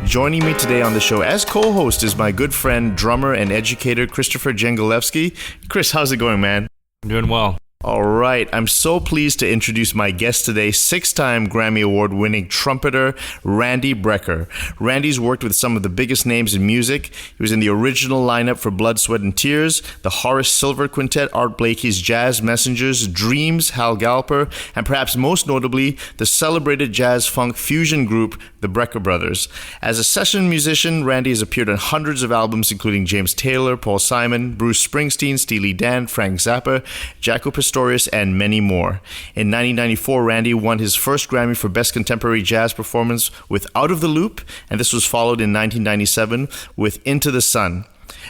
Joining me today on the show as co-host is my good friend, drummer and educator, Christopher Jengalewski. Chris, how's it going, man? I'm doing well. All right. I'm so pleased to introduce my guest today, 6-time Grammy Award-winning trumpeter, Randy Brecker. Randy's worked with some of the biggest names in music. He was in the original lineup for Blood, Sweat, and Tears, the Horace Silver Quintet, Art Blakey's Jazz Messengers, Dreams, Hal Galper, and perhaps most notably, the celebrated jazz funk fusion group, the Brecker Brothers. As a session musician, Randy has appeared on hundreds of albums, including James Taylor, Paul Simon, Bruce Springsteen, Steely Dan, Frank Zappa, Jaco Pastorius, and many more. In 1994, Randy won his first Grammy for Best Contemporary Jazz Performance with Out of the Loop, and this was followed in 1997 with Into the Sun.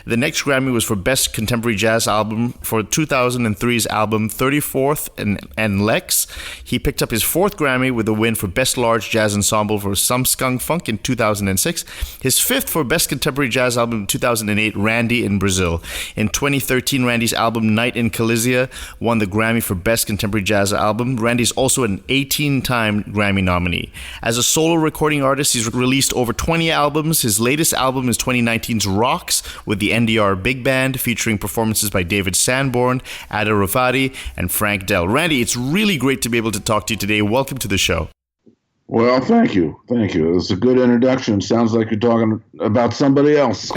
The next Grammy was for Best Contemporary Jazz Album for 2003's album 34th and Lex. He picked up his 4th Grammy with a win for Best Large Jazz Ensemble for Some Skunk Funk in 2006. His 5th for Best Contemporary Jazz Album in 2008, Randy in Brazil. In 2013, Randy's album Night in Calisia won the Grammy for Best Contemporary Jazz Album. Randy's also an 18-time Grammy nominee. As a solo recording artist, he's released over 20 albums. His latest album is 2019's Rocks with the NDR Big Band, featuring performances by David Sanborn, Ada Rovatti, and Frank Dell. Randy, it's really great to be able to talk to you today. Welcome to the show. Well, thank you. Thank you. It was a good introduction. Sounds like you're talking about somebody else.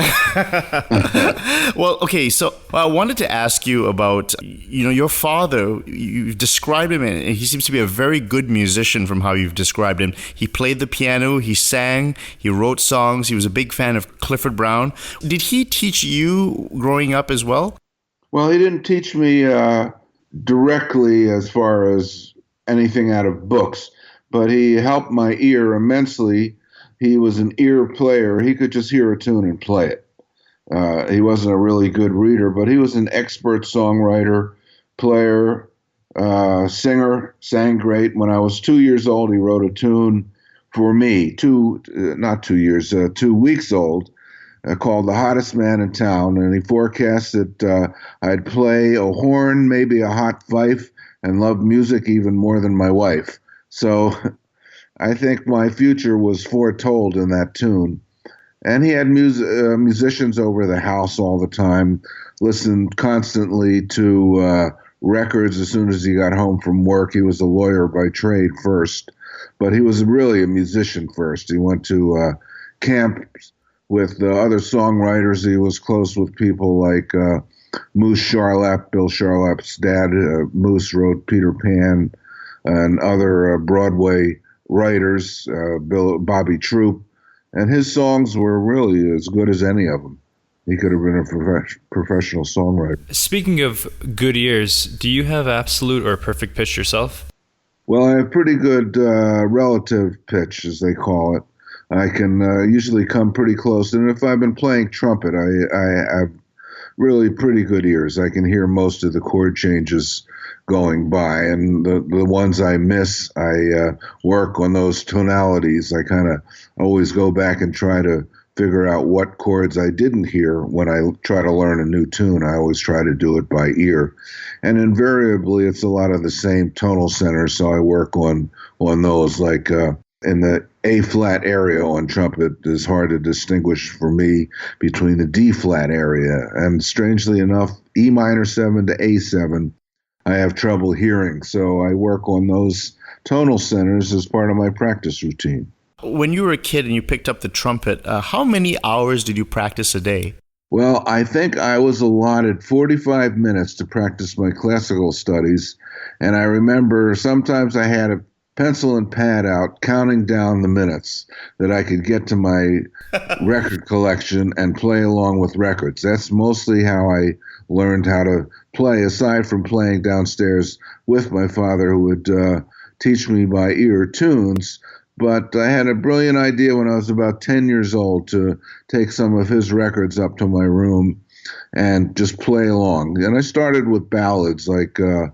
Well, okay, so I wanted to ask you about, your father. You've described him, and he seems to be a very good musician from how you've described him. He played the piano, he sang, he wrote songs, he was a big fan of Clifford Brown. Did he teach you growing up as well? Well, he didn't teach me directly as far as anything out of books, but he helped my ear immensely. He was an ear player. He could just hear a tune and play it. He wasn't a really good reader, but he was an expert songwriter, player, singer, sang great. When I was 2 years old, he wrote a tune for me, 2 weeks old, called The Hottest Man in Town, and he forecast that I'd play a horn, maybe a hot fife, and love music even more than my wife. So I think my future was foretold in that tune. And he had musicians over the house all the time, listened constantly to records as soon as he got home from work. He was a lawyer by trade first, but he was really a musician first. He went to camps with other songwriters. He was close with people like Moose Charlap, Bill Charlap's dad. Moose wrote Peter Pan and other Broadway writers, Bobby Troup, and his songs were really as good as any of them. He could have been a professional songwriter. Speaking of good ears, do you have absolute or perfect pitch yourself? Well, I have pretty good relative pitch, as they call it. I can usually come pretty close, and if I've been playing trumpet, I have really pretty good ears. I can hear most of the chord changes going by, and the ones I miss, I work on those tonalities. I kind of always go back and try to figure out what chords I didn't hear when I try to learn a new tune. I always try to do it by ear, and invariably it's a lot of the same tonal centers, so I work on those. Like in the A-flat area on trumpet is hard to distinguish for me between the D-flat area, and strangely enough, E minor 7 to A7 I have trouble hearing, so I work on those tonal centers as part of my practice routine. When you were a kid and you picked up the trumpet, how many hours did you practice a day? Well, I think I was allotted 45 minutes to practice my classical studies, and I remember sometimes I had a pencil and pad out counting down the minutes that I could get to my record collection and play along with records. That's mostly how I learned how to play, aside from playing downstairs with my father, who would teach me by ear tunes. But I had a brilliant idea when I was about 10 years old to take some of his records up to my room and just play along. And I started with ballads like in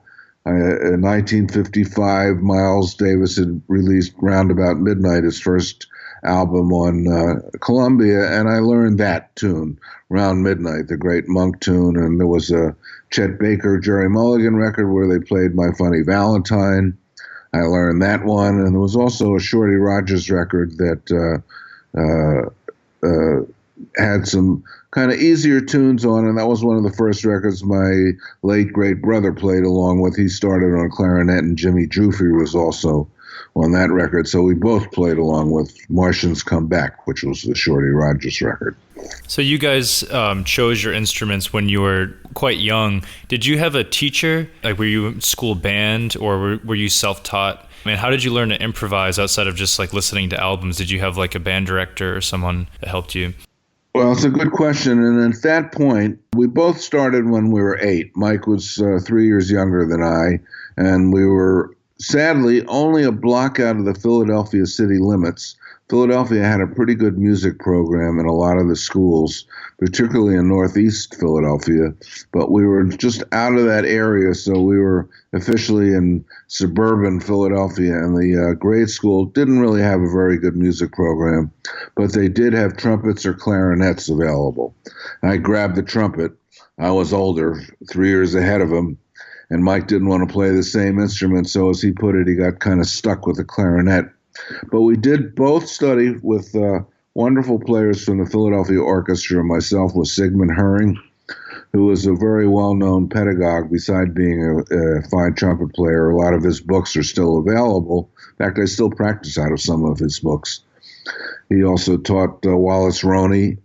1955, Miles Davis had released Round About Midnight, his first album on Columbia, and I learned that tune, Round Midnight, the great Monk tune. And there was a Chet Baker, Jerry Mulligan record where they played My Funny Valentine. I learned that one. And there was also a Shorty Rogers record that had some kind of easier tunes on, and that was one of the first records my late great brother played along with. He started on clarinet, and Jimmy Drufy was also on that record. So we both played along with Martians Come Back, which was the Shorty Rogers record. So you guys chose your instruments when you were quite young. Did you have a teacher? Like, were you in school band, or were you self-taught? I mean, how did you learn to improvise outside of just like listening to albums? Did you have like a band director or someone that helped you? Well, it's a good question. And at that point, we both started when we were 8. Mike was 3 years younger than I, and we were sadly only a block out of the Philadelphia city limits. Philadelphia had a pretty good music program in a lot of the schools, particularly in Northeast Philadelphia, but we were just out of that area, so we were officially in suburban Philadelphia, and the grade school didn't really have a very good music program, but they did have trumpets or clarinets available. I grabbed the trumpet. I was older, 3 years ahead of him, and Mike didn't want to play the same instrument, so as he put it, he got kind of stuck with the clarinet. But we did both study with wonderful players from the Philadelphia Orchestra. Myself was Sigmund Herring, who was a very well-known pedagogue. Besides being a fine trumpet player, a lot of his books are still available. In fact, I still practice out of some of his books. He also taught Wallace Roney,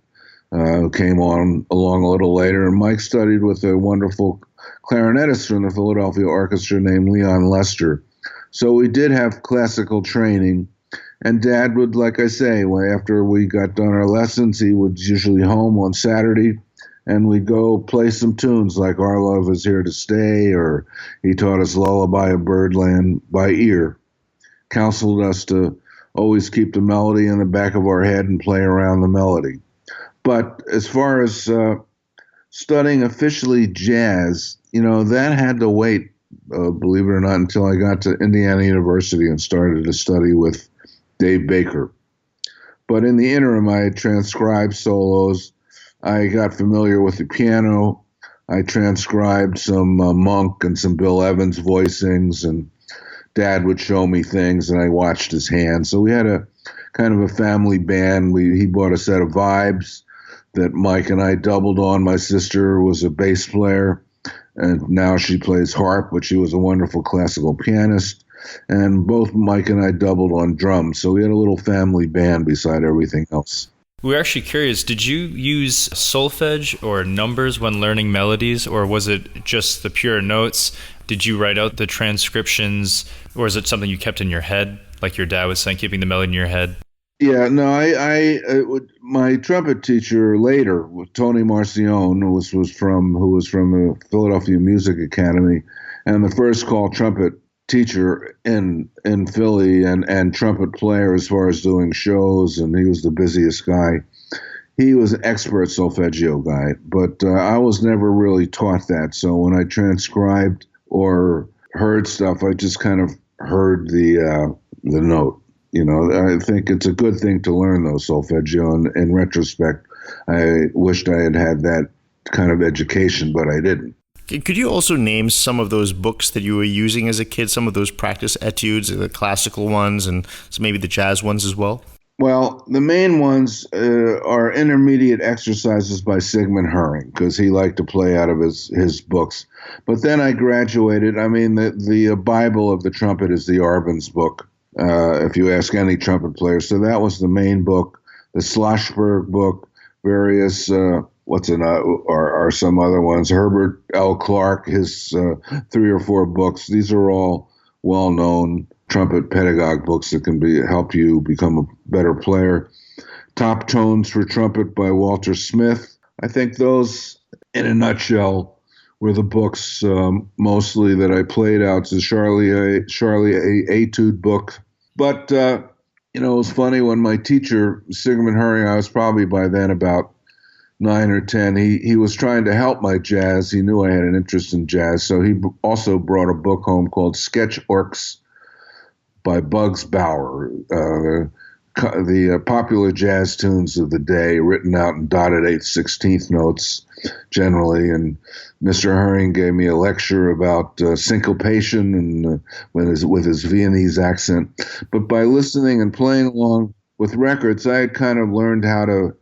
who came along a little later. And Mike studied with a wonderful clarinetist from the Philadelphia Orchestra named Leon Lester. So we did have classical training, and Dad would, like I say, after we got done our lessons, he was usually home on Saturday, and we'd go play some tunes like Our Love Is Here to Stay, or he taught us Lullaby of Birdland by ear, counseled us to always keep the melody in the back of our head and play around the melody. But as far as studying officially jazz, that had to wait. Believe it or not, until I got to Indiana University and started to study with Dave Baker. But in the interim, I had transcribed solos. I got familiar with the piano. I transcribed some Monk and some Bill Evans voicings, and Dad would show me things, and I watched his hands. So we had a kind of a family band. He bought a set of vibes that Mike and I doubled on. My sister was a bass player, and now she plays harp, but she was a wonderful classical pianist. And both Mike and I doubled on drums. So we had a little family band beside everything else. We're actually curious, did you use solfege or numbers when learning melodies, or was it just the pure notes? Did you write out the transcriptions, or is it something you kept in your head, like your dad was saying, keeping the melody in your head? Yeah, no, my trumpet teacher later, Tony Marcione, who was from the Philadelphia Music Academy, and the first call trumpet teacher in Philly and trumpet player as far as doing shows, and he was the busiest guy. He was an expert solfeggio guy, but I was never really taught that. So when I transcribed or heard stuff, I just kind of heard the note. I think it's a good thing to learn those solfeggio. And in retrospect, I wished I had had that kind of education, but I didn't. Could you also name some of those books that you were using as a kid, some of those practice etudes, the classical ones and maybe the jazz ones as well? Well, the main ones are intermediate exercises by Sigmund Herring, because he liked to play out of his books. But then I graduated. I mean, the Bible of the trumpet is the Arbenz book, if you ask any trumpet player. So that was the main book. The Schlossberg book, various, are some other ones. Herbert L. Clark, his 3 or 4 books. These are all well-known trumpet pedagogue books that can help you become a better player. Top Tones for Trumpet by Walter Smith. I think those, in a nutshell, were the books mostly that I played out. It's a Charlie Etude book. But, it was funny when my teacher, Sigmund Herring, I was probably by then about 9 or 10, he was trying to help my jazz. He knew I had an interest in jazz. So he also brought a book home called Sketch Orcs by Bugs Bauer, the popular jazz tunes of the day, written out in dotted 8/16 notes generally. And Mr. Herring gave me a lecture about syncopation and with his Viennese accent. But by listening and playing along with records, I had kind of learned how to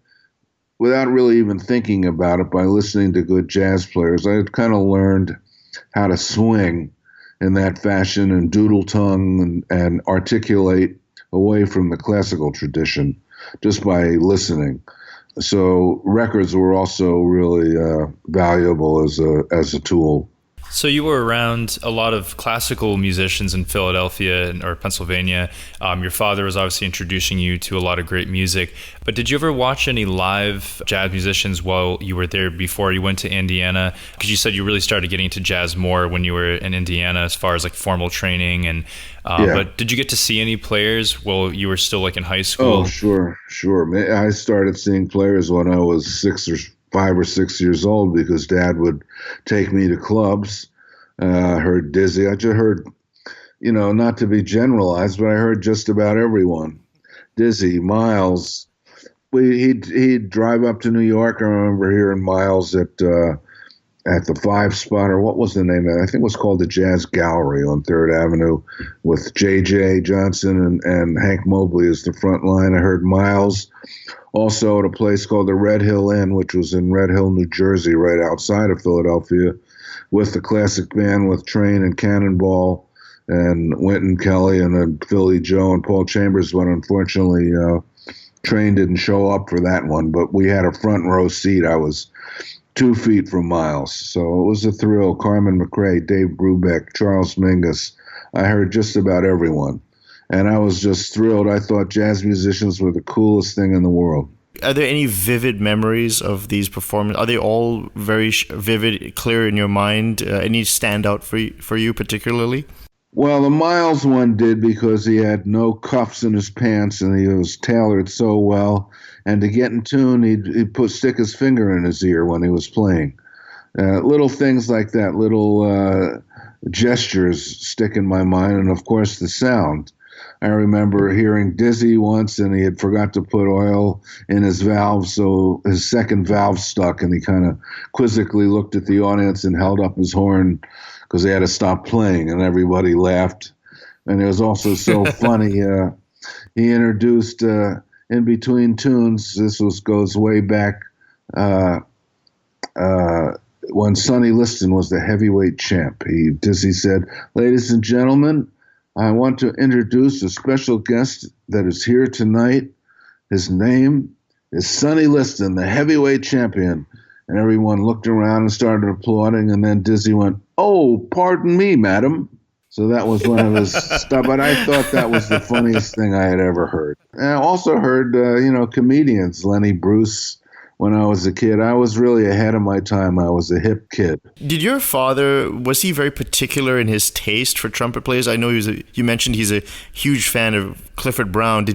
without really even thinking about it, by listening to good jazz players, I had kind of learned how to swing in that fashion and doodle tongue and articulate away from the classical tradition just by listening. So records were also really valuable as a tool. So you were around a lot of classical musicians in Philadelphia or Pennsylvania. Your father was obviously introducing you to a lot of great music. But did you ever watch any live jazz musicians while you were there before you went to Indiana? Because you said you really started getting into jazz more when you were in Indiana as far as like formal training. And But did you get to see any players while you were still like in high school? Oh, sure. I started seeing players when I was 5 or 6 years old because Dad would take me to clubs. Heard Dizzy. I just heard, not to be generalized, but I heard just about everyone. Dizzy, Miles. He'd drive up to New York. I remember hearing Miles at the 5 Spot, or what was the name of it? I think it was called the Jazz Gallery on 3rd Avenue with J.J. Johnson and Hank Mobley as the front line. I heard Miles also at a place called the Red Hill Inn, which was in Red Hill, New Jersey, right outside of Philadelphia, with the classic band with Train and Cannonball and Wynton Kelly and then Philly Joe and Paul Chambers. But unfortunately, Train didn't show up for that one, but we had a front row seat. I was 2 feet from Miles, so it was a thrill. Carmen McRae, Dave Brubeck, Charles Mingus. I heard just about everyone. And I was just thrilled. I thought jazz musicians were the coolest thing in the world. Are there any vivid memories of these performances? Are they all very vivid, clear in your mind? Any stand out for you particularly? Well, the Miles one did because he had no cuffs in his pants and he was tailored so well. And to get in tune, he'd stick his finger in his ear when he was playing. Little things like that, little gestures stick in my mind. And, of course, the sound. I remember hearing Dizzy once, and he had forgot to put oil in his valve, so his second valve stuck, and he kind of quizzically looked at the audience and held up his horn because they had to stop playing, and everybody laughed. And it was also so funny. He introduced in between tunes. This goes way back when Sonny Liston was the heavyweight champ. Dizzy said, "Ladies and gentlemen, I want to introduce a special guest that is here tonight. His name is Sonny Liston, the heavyweight champion." And everyone looked around and started applauding. And then Dizzy went, "Oh, pardon me, madam." So that was one of his stuff. But I thought that was the funniest thing I had ever heard. And I also heard, comedians, Lenny Bruce. When I was a kid, I was really ahead of my time. I was a hip kid. Did your father, was he very particular in his taste for trumpet players? I know you mentioned he's a huge fan of Clifford Brown.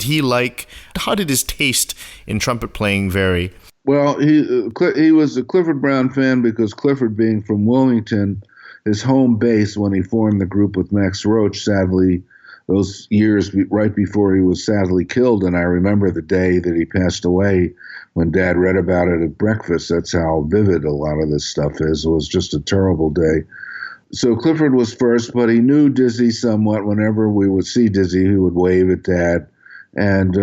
How did his taste in trumpet playing vary? Well, he was a Clifford Brown fan because Clifford, being from Wilmington, his home base when he formed the group with Max Roach, sadly, those years right before he was sadly killed. And I remember the day that he passed away when Dad read about it at breakfast. That's how vivid a lot of this stuff is. It was just a terrible day. So Clifford was first, but he knew Dizzy somewhat. Whenever we would see Dizzy, he would wave at Dad. And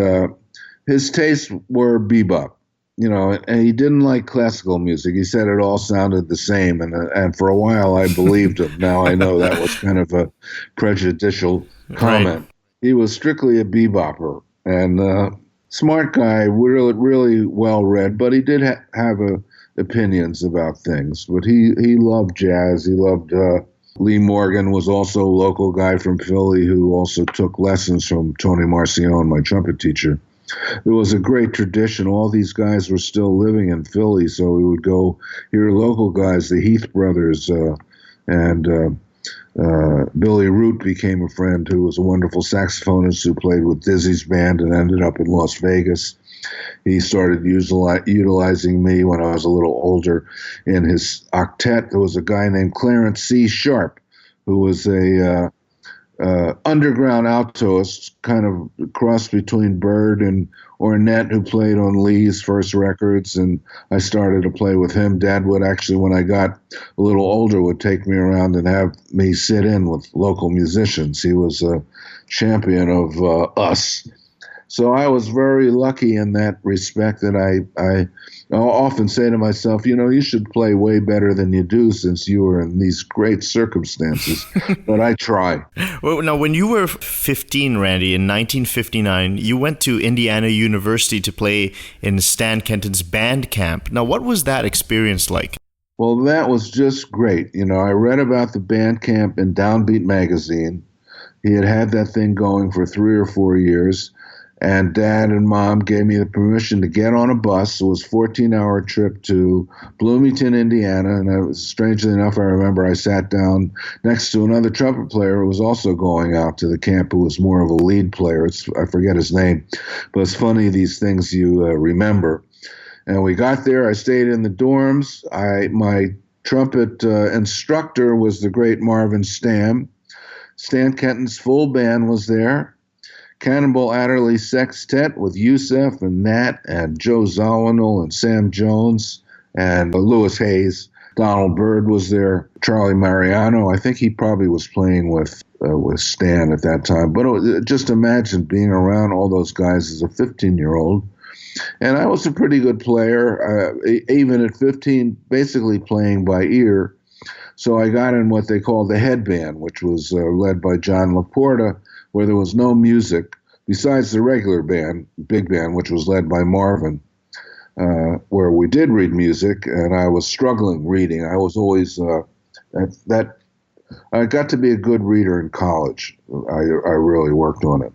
his tastes were bebop, and he didn't like classical music. He said it all sounded the same. And for a while, I believed him. Now I know that was kind of a prejudicial comment. Right. He was strictly a bebopper. And smart guy, really, really well read, but he did have opinions about things. But he loved jazz. He loved Lee Morgan, was also a local guy from Philly who also took lessons from Tony Marcion, my trumpet teacher. There was a great tradition. All these guys were still living in Philly, so we would go hear local guys, the Heath brothers, and Billy Root became a friend who was a wonderful saxophonist who played with Dizzy's band and ended up in Las Vegas. He started utilizing me when I was a little older in his octet. There was a guy named Clarence C. Sharp, who was a underground altoist, kind of cross between Bird and Ornette, who played on Lee's first records, and I started to play with him. Dad would actually, when I got a little older, would take me around and have me sit in with local musicians. He was a champion of us. So I was very lucky in that respect that I often say to myself, you should play way better than you do since you were in these great circumstances. But I try. Well, now, when you were 15, Randy, in 1959, you went to Indiana University to play in Stan Kenton's band camp. Now, what was that experience like? Well, that was just great. I read about the band camp in Downbeat magazine. He had that thing going for 3 or 4 years. And Dad and Mom gave me the permission to get on a bus. It was a 14-hour trip to Bloomington, Indiana. And strangely enough, I remember I sat down next to another trumpet player who was also going out to the camp, who was more of a lead player. I forget his name. But it's funny, these things you remember. And we got there. I stayed in the dorms. My trumpet instructor was the great Marvin Stamm. Stan Kenton's full band was there. Cannonball Adderley Sextet with Yusef and Nat and Joe Zawinul and Sam Jones and Lewis Hayes. Donald Byrd was there. Charlie Mariano, I think he probably was playing with Stan at that time. But just imagine being around all those guys as a 15-year-old. And I was a pretty good player, even at 15, basically playing by ear. So I got in what they called the headband, which was led by John Laporta, where there was no music besides the regular band, big band, which was led by Marvin, where we did read music, and I was struggling reading. I was always I got to be a good reader in college. I really worked on it.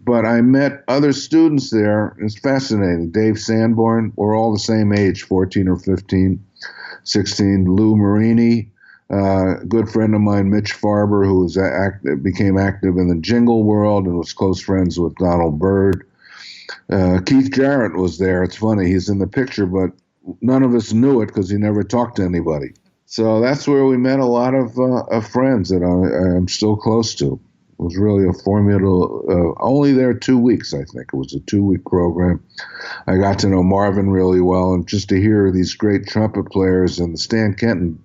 But I met other students there. It's fascinating. Dave Sanborn, we're all the same age, 14 or 15, 16. Lou Marini, a good friend of mine, Mitch Farber, who was became active in the jingle world and was close friends with Donald Byrd. Keith Jarrett was there. It's funny, he's in the picture, but none of us knew it because he never talked to anybody. So that's where we met a lot of friends that I'm still close to. It was really a formidable, only there 2 weeks, I think. It was a 2-week program. I got to know Marvin really well, and just to hear these great trumpet players and the Stan Kenton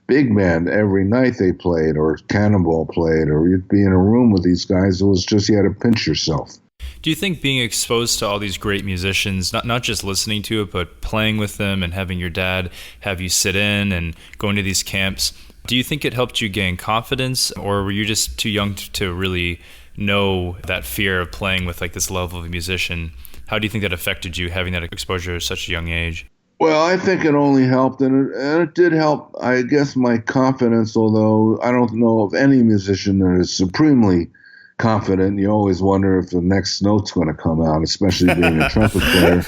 big band every night they played, or Cannonball played, or you'd be in a room with these guys, it was just, you had to pinch yourself. Do you think being exposed to all these great musicians, not just listening to it, but playing with them and having your dad have you sit in and going to these camps, do you think it helped you gain confidence, or were you just too young to really know that fear of playing with like this level of a musician? How do you think that affected you, having that exposure at such a young age? Well, I think it only helped, and it did help, I guess, my confidence, although I don't know of any musician that is supremely confident. You always wonder if the next note's going to come out, especially being a trumpet player.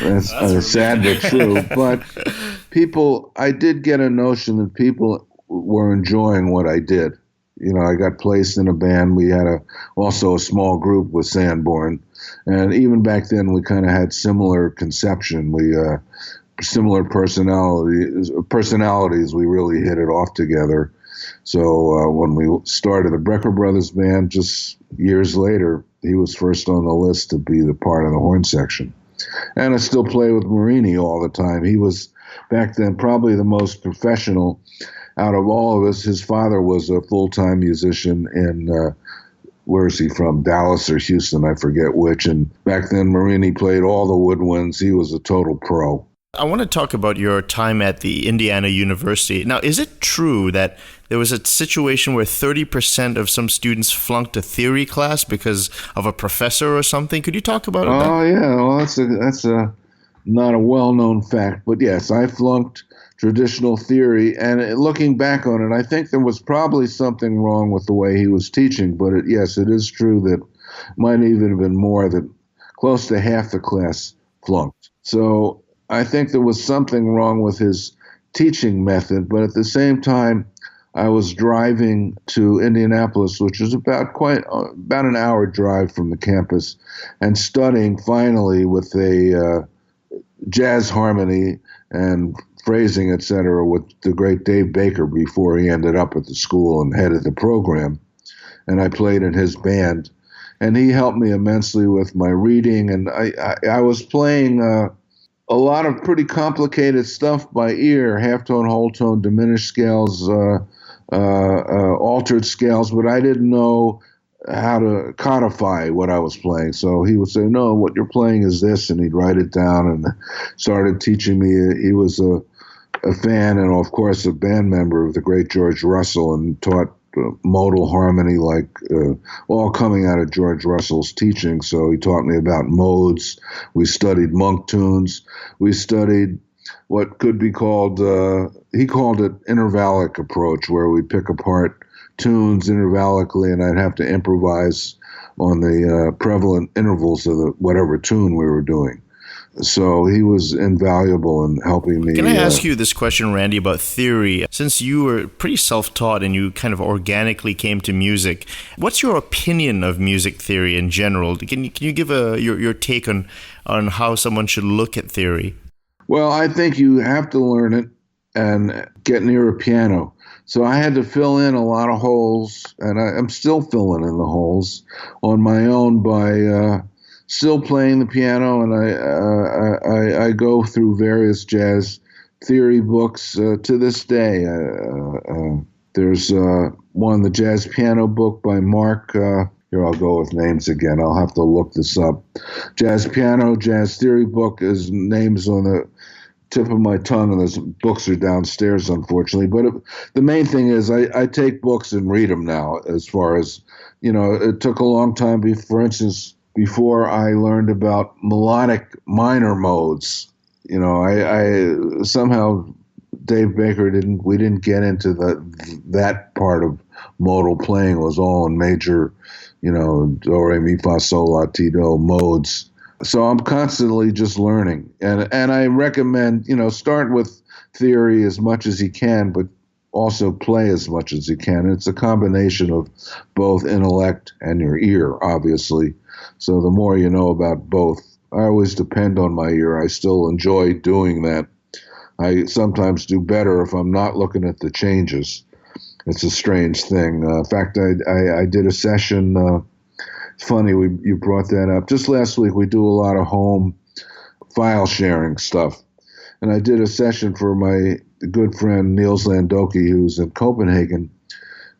That's sad but true. But I did get a notion that people were enjoying what I did. I got placed in a band. We had also a small group with Sanborn. And even back then, we kind of had similar conception. Similar personalities. We really hit it off together. So when we started the Brecker Brothers band, just years later, he was first on the list to be the part of the horn section. And I still play with Marini all the time. He was back then probably the most professional out of all of us. His father was a full-time musician in where is he from? Dallas or Houston, I forget which. And back then, Marini played all the woodwinds. He was a total pro. I want to talk about your time at the Indiana University. Now, is it true that there was a situation where 30% of some students flunked a theory class because of a professor or something? Could you talk about it? Oh, yeah. Well, that's not a well-known fact. But yes, I flunked traditional theory. And looking back on it, I think there was probably something wrong with the way he was teaching. But yes, it is true that might even have been more, that close to half the class flunked. So I think there was something wrong with his teaching method. But at the same time, I was driving to Indianapolis, which was about an hour drive from the campus, and studying finally with a jazz harmony and phrasing, etc., with the great Dave Baker before he ended up at the school and headed the program. And I played in his band, and he helped me immensely with my reading. And I was playing a lot of pretty complicated stuff by ear, halftone, whole tone, diminished scales, altered scales, but I didn't know how to codify what I was playing. So he would say, no, what you're playing is this, and he'd write it down and started teaching me. He was a fan and, of course, a band member of the great George Russell, and taught modal harmony, all coming out of George Russell's teaching. So he taught me about modes. We studied monk tunes. We studied what could be called, he called it intervallic approach, where we pick apart tunes intervallically, and I'd have to improvise on the prevalent intervals of whatever tune we were doing. So he was invaluable in helping me. Can I ask you this question, Randy, about theory? Since you were pretty self-taught and you kind of organically came to music, what's your opinion of music theory in general? Can you give your take on how someone should look at theory? Well, I think you have to learn it and get near a piano. So I had to fill in a lot of holes, and I'm still filling in the holes on my own by still playing the piano, and I go through various jazz theory books to this day. There's one, the Jazz Piano book by Mark. Here, I'll go with names again. I'll have to look this up. Jazz Piano, Jazz Theory book is names on the tip of my tongue, and those books are downstairs, unfortunately. But the main thing is I take books and read them now. As far as, it took a long time, for instance, before I learned about melodic minor modes. I somehow Dave Baker we didn't get into that part of modal playing. It was all in major, do, re, mi, fa, sol, la, ti, do modes. So I'm constantly just learning, and I recommend, start with theory as much as you can, but also play as much as you can. It's a combination of both intellect and your ear, obviously. So the more you know about both, I always depend on my ear. I still enjoy doing that. I sometimes do better if I'm not looking at the changes. It's a strange thing. In fact, I did a session. It's funny you brought that up. Just last week, we do a lot of home file sharing stuff. And I did a session for my good friend Niels Landoki, who's in Copenhagen.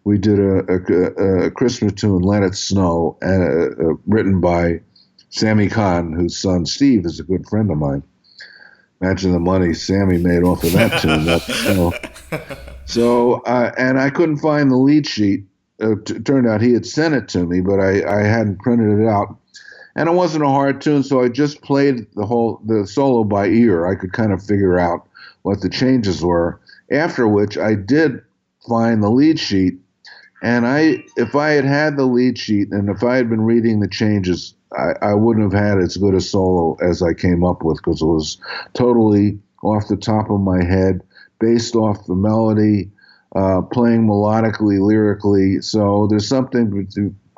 We did a Christmas tune, Let It Snow, written by Sammy Kahn, whose son Steve is a good friend of mine. Imagine the money Sammy made off of that tune. Let It Snow. So, and I couldn't find the lead sheet. It turned out he had sent it to me, but I hadn't printed it out. And it wasn't a hard tune, so I just played the solo by ear. I could kind of figure out what the changes were. After which I did find the lead sheet, and if I had had the lead sheet and if I had been reading the changes, I wouldn't have had as good a solo as I came up with, because it was totally off the top of my head, based off the melody, playing melodically, lyrically. So there's something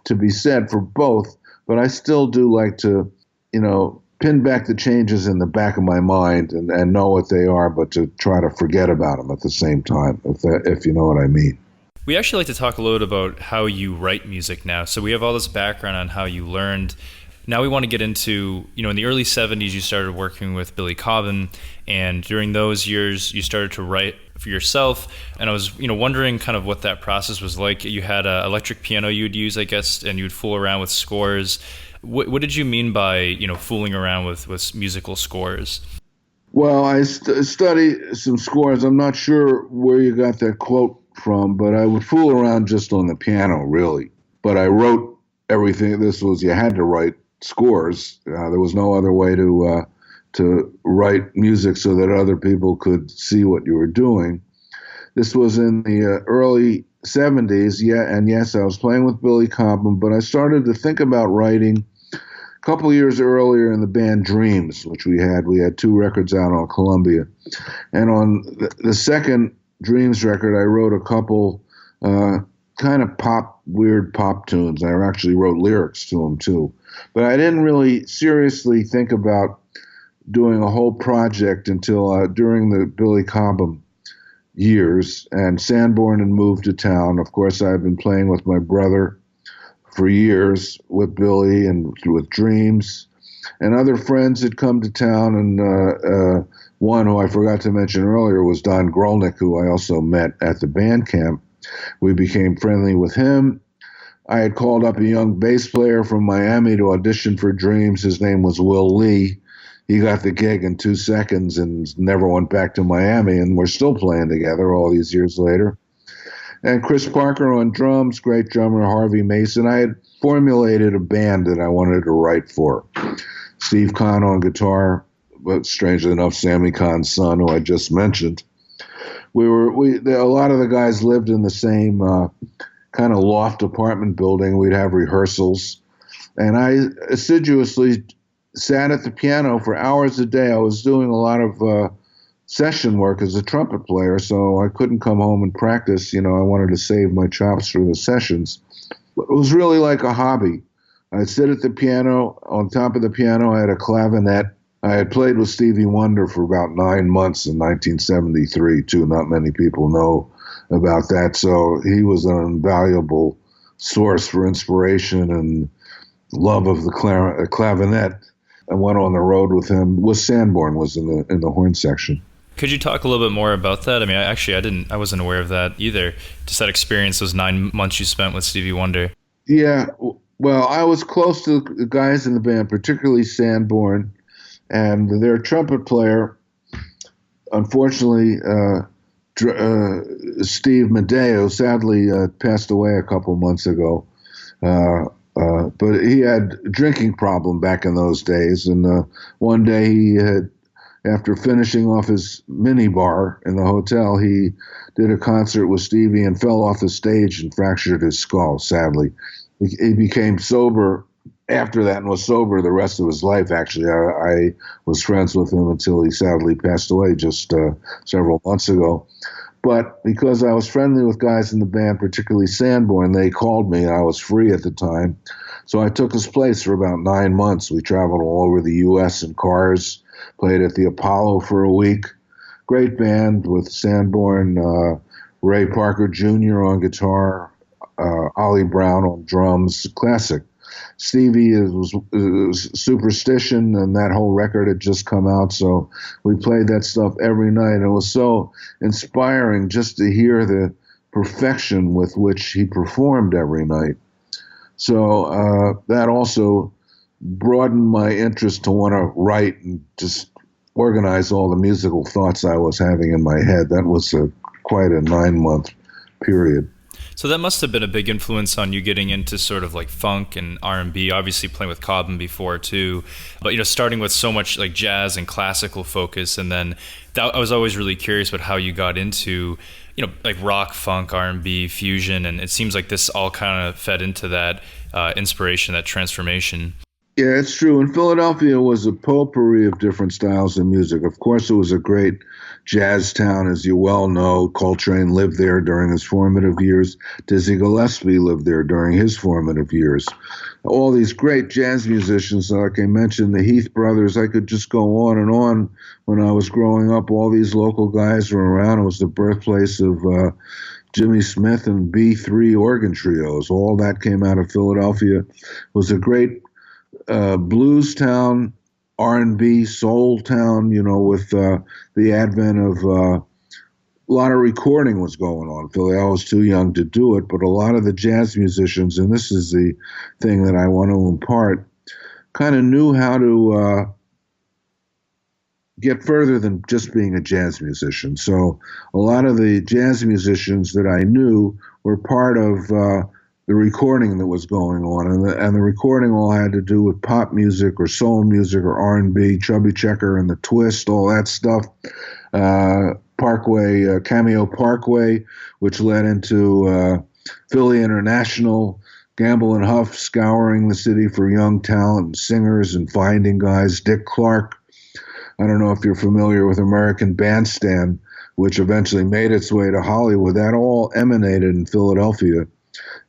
to be said for both, but I still do like to, pin back the changes in the back of my mind and know what they are, but to try to forget about them at the same time, if you know what I mean. We actually like to talk a little bit about how you write music now. So we have all this background on how you learned. Now we want to get into, in the early 70s, you started working with Billy Cobham, and during those years, you started to write for yourself. And I was, wondering kind of what that process was like. You had an electric piano you'd use, I guess, and you'd fool around with scores. What did you mean by, fooling around with musical scores? Well, I studied some scores. I'm not sure where you got that quote from, but I would fool around just on the piano, really. But I wrote everything. You had to write scores. There was no other way to write music so that other people could see what you were doing. This was in the early 70s, and yes, I was playing with Billy Cobham, but I started to think about writing a couple years earlier in the band Dreams, which we had. We had 2 records out on Columbia. And on the second Dreams record, I wrote a couple kind of weird pop tunes. I actually wrote lyrics to them, too. But I didn't really seriously think about doing a whole project until during the Billy Cobham years, and Sanborn had moved to town. Of course, I've been playing with my brother for years with Billy and with Dreams, and other friends had come to town, and one who I forgot to mention earlier was Don Grolnick, who I also met at the band camp. We became friendly with him. I had called up a young bass player from Miami to audition for Dreams. His name was Will Lee. He got the gig in 2 seconds and never went back to Miami, and we're still playing together all these years later. And Chris Parker on drums, great drummer, Harvey Mason. I had formulated a band that I wanted to write for. Steve Kahn on guitar, but strangely enough, Sammy Kahn's son, who I just mentioned. A lot of the guys lived in the same kind of loft apartment building. We'd have rehearsals, and I assiduously sat at the piano for hours a day. I was doing a lot of session work as a trumpet player, so I couldn't come home and practice. I wanted to save my chops for the sessions. But it was really like a hobby. I'd sit at the piano. On top of the piano, I had a clavinet. I had played with Stevie Wonder for about 9 months in 1973, too. Not many people know about that. So he was an invaluable source for inspiration and love of the clavinet. I went on the road with him. Sanborn was in the horn section. Could you talk a little bit more about that? I mean, I wasn't aware of that either. Just that experience, those 9 months you spent with Stevie Wonder. Yeah, well, I was close to the guys in the band, particularly Sanborn, and their trumpet player, unfortunately, Steve Medeo, sadly passed away a couple months ago. But he had a drinking problem back in those days, and one day he had, after finishing off his mini bar in the hotel, he did a concert with Stevie and fell off the stage and fractured his skull, sadly. He became sober after that and was sober the rest of his life, actually. I was friends with him until he sadly passed away just several months ago. But because I was friendly with guys in the band, particularly Sanborn, they called me. I was free at the time. So I took his place for about 9 months. We traveled all over the U.S. in cars, played at the Apollo for a week. Great band with Sanborn, Ray Parker Jr. on guitar, Ollie Brown on drums, classic. Stevie was Superstition, and that whole record had just come out, so we played that stuff every night. And it was so inspiring just to hear the perfection with which he performed every night. So that also broadened my interest to want to write and just organize all the musical thoughts I was having in my head. That was quite a 9-month period. So that must have been a big influence on you getting into sort of like funk and R&B, obviously playing with Cobham before too, but starting with so much like jazz and classical focus. And then I was always really curious about how you got into, like rock, funk, R&B, fusion. And it seems like this all kind of fed into that inspiration, that transformation. Yeah, it's true. And Philadelphia was a potpourri of different styles of music. Of course, it was a great jazz town, as you well know. Coltrane lived there during his formative years. Dizzy Gillespie lived there during his formative years. All these great jazz musicians, like I mentioned, the Heath brothers, I could just go on and on. When I was growing up, all these local guys were around. It was the birthplace of Jimmy Smith and B3 organ trios. All that came out of Philadelphia. It was a great blues town, R&B, soul town, with the advent of a lot of recording was going on. Philly, I was too young to do it, but a lot of the jazz musicians, and this is the thing that I want to impart, kind of knew how to get further than just being a jazz musician. So a lot of the jazz musicians that I knew were part of the recording that was going on, and the recording all had to do with pop music or soul music or R&B, Chubby Checker and the Twist, all that stuff. Parkway, Cameo Parkway, which led into Philly International, Gamble and Huff scouring the city for young talent and singers and finding guys. Dick Clark, I don't know if you're familiar with American Bandstand, which eventually made its way to Hollywood. That all emanated in Philadelphia.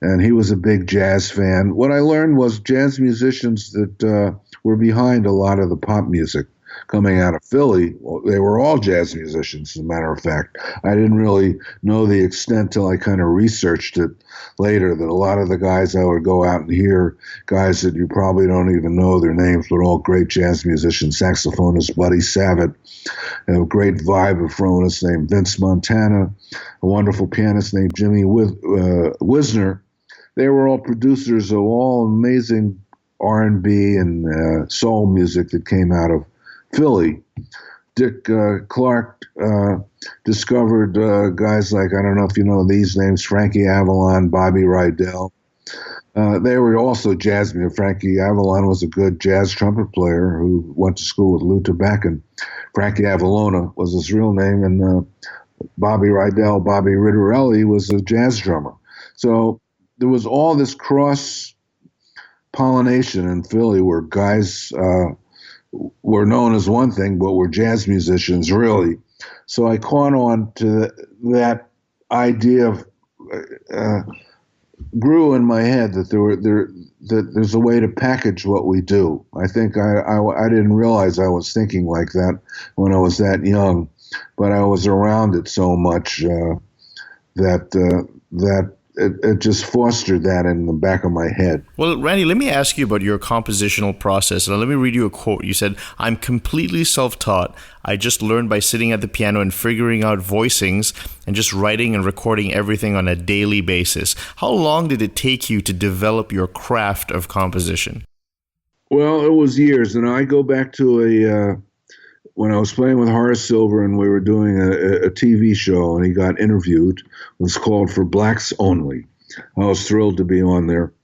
And he was a big jazz fan. What I learned was jazz musicians that were behind a lot of the pop music coming out of Philly, they were all jazz musicians, as a matter of fact. I didn't really know the extent till I kind of researched it later, that a lot of the guys I would go out and hear, guys that you probably don't even know their names, but all great jazz musicians. Saxophonist Buddy Savitt, a great vibraphonist named Vince Montana, a wonderful pianist named Jimmy Wisner, they were all producers of all amazing R&B and soul music that came out of Philly. Dick Clark discovered guys like, I don't know if you know these names, Frankie Avalon, Bobby Rydell. They were also jazz music. Frankie Avalon was a good jazz trumpet player who went to school with Lou Tabak, and Frankie Avalona was his real name, and Bobby Rydell, Bobby Ritterelli, was a jazz drummer. So there was all this cross-pollination in Philly where guys were known as one thing, but were jazz musicians, really. So I caught on to that idea of grew in my head that that there's a way to package what we do. I think I didn't realize I was thinking like that when I was that young, but I was around it so much that it just fostered that in the back of my head. Well, Randy, let me ask you about your compositional process. Now, let me read you a quote. You said, "I'm completely self-taught. I just learned by sitting at the piano and figuring out voicings and just writing and recording everything on a daily basis." How long did it take you to develop your craft of composition? Well, it was years, and I go back to when I was playing with Horace Silver and we were doing a TV show and he got interviewed. It was called For Blacks Only. I was thrilled to be on there.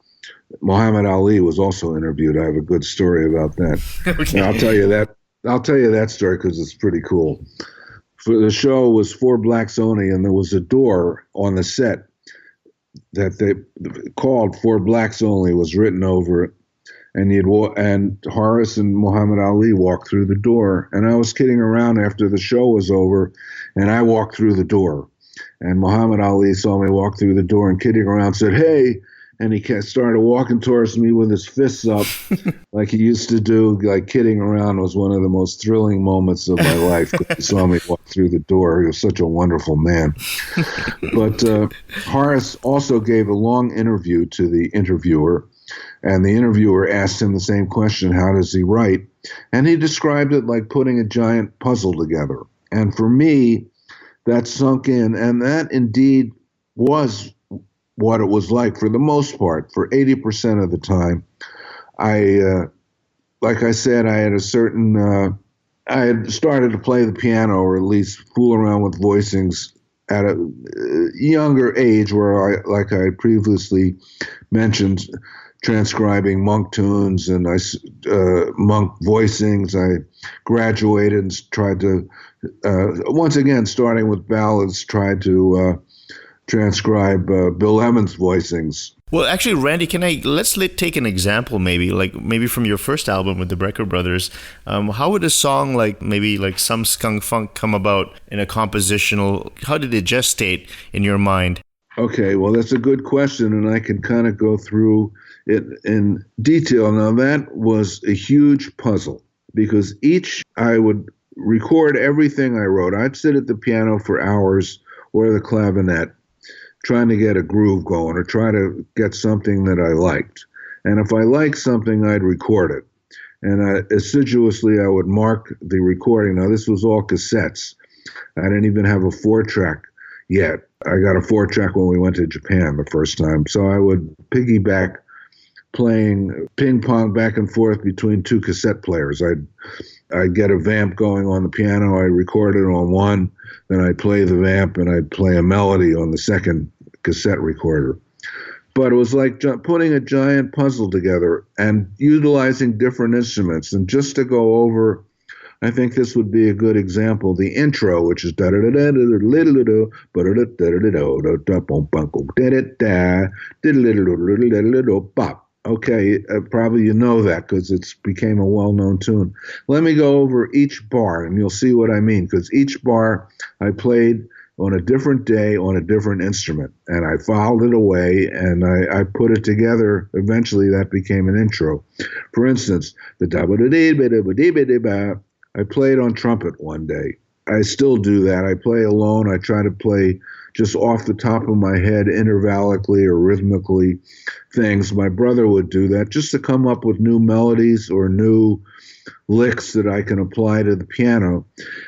Muhammad Ali was also interviewed. I have a good story about that. Okay. I'll tell you that story because it's pretty cool. For the show was For Blacks Only, and there was a door on the set that they called For Blacks Only, was written over it. And Horace and Muhammad Ali walked through the door. And I was kidding around after the show was over, and I walked through the door. And Muhammad Ali saw me walk through the door and kidding around said, "Hey," and he started walking towards me with his fists up like he used to do, like kidding around. It was one of the most thrilling moments of my life. He saw me walk through the door. He was such a wonderful man. But Horace also gave a long interview to the interviewer. And the interviewer asked him the same question, how does he write? And he described it like putting a giant puzzle together. And for me, that sunk in, and that indeed was what it was like for the most part. For 80% of the time, like I said, I had I had started to play the piano, or at least fool around with voicings at a younger age, where like I previously mentioned, transcribing monk tunes and monk voicings. I graduated and tried to, once again, starting with ballads, tried to transcribe Bill Evans' voicings. Well, actually, Randy, let's take an example, maybe from your first album with the Brecker Brothers. How would a song like Some Skunk Funk come about in a compositional? How did it gestate in your mind? Okay, well, that's a good question, and I can kind of go through it in detail. Now, that was a huge puzzle because I would record everything I wrote. I'd sit at the piano for hours or the clavinet trying to get a groove going or try to get something that I liked. And if I liked something, I'd record it. And assiduously, I would mark the recording. Now, this was all cassettes. I didn't even have a 4-track yet. I got a 4-track when we went to Japan the first time. So I would piggyback playing ping pong back and forth between two cassette players. I'd get a vamp going on the piano. I'd record it on one. Then I'd play the vamp and I'd play a melody on the second cassette recorder. But it was like putting a giant puzzle together and utilizing different instruments. And just to go over, I think this would be a good example. The intro, which is okay, probably you know that because it's became a well-known tune. Let me go over each bar, and you'll see what I mean, because each bar I played on a different day on a different instrument, and I filed it away, and I put it together. Eventually, that became an intro. For instance, the I played on trumpet one day. I still do that. I play alone. I try to play just off the top of my head, intervallically or rhythmically, things. My brother would do that just to come up with new melodies or new licks that I can apply to the piano.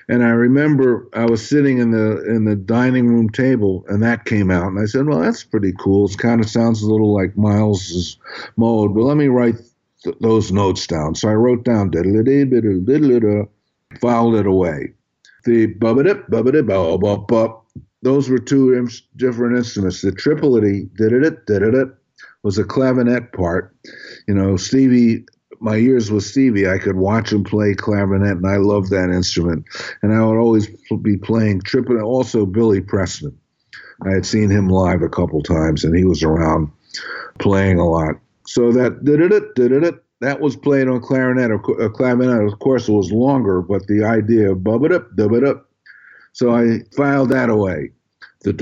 And I remember I was sitting in the dining room table, and that came out, and I said, "Well, that's pretty cool. It kind of sounds a little like Miles's mode, but let me write those notes down." So I wrote down diddle-a-dee, filed it away. The bub-a-dip, those were two different instruments. The triplety was a clavinet part. Stevie. My years with Stevie, I could watch him play clarinet, and I loved that instrument. And I would always be playing triplet. Also, Billy Preston. I had seen him live a couple times, and he was around playing a lot. So that was played on clarinet. Clarinet, of course, it was longer, but the idea of bub-a-dip. So I filed that away. The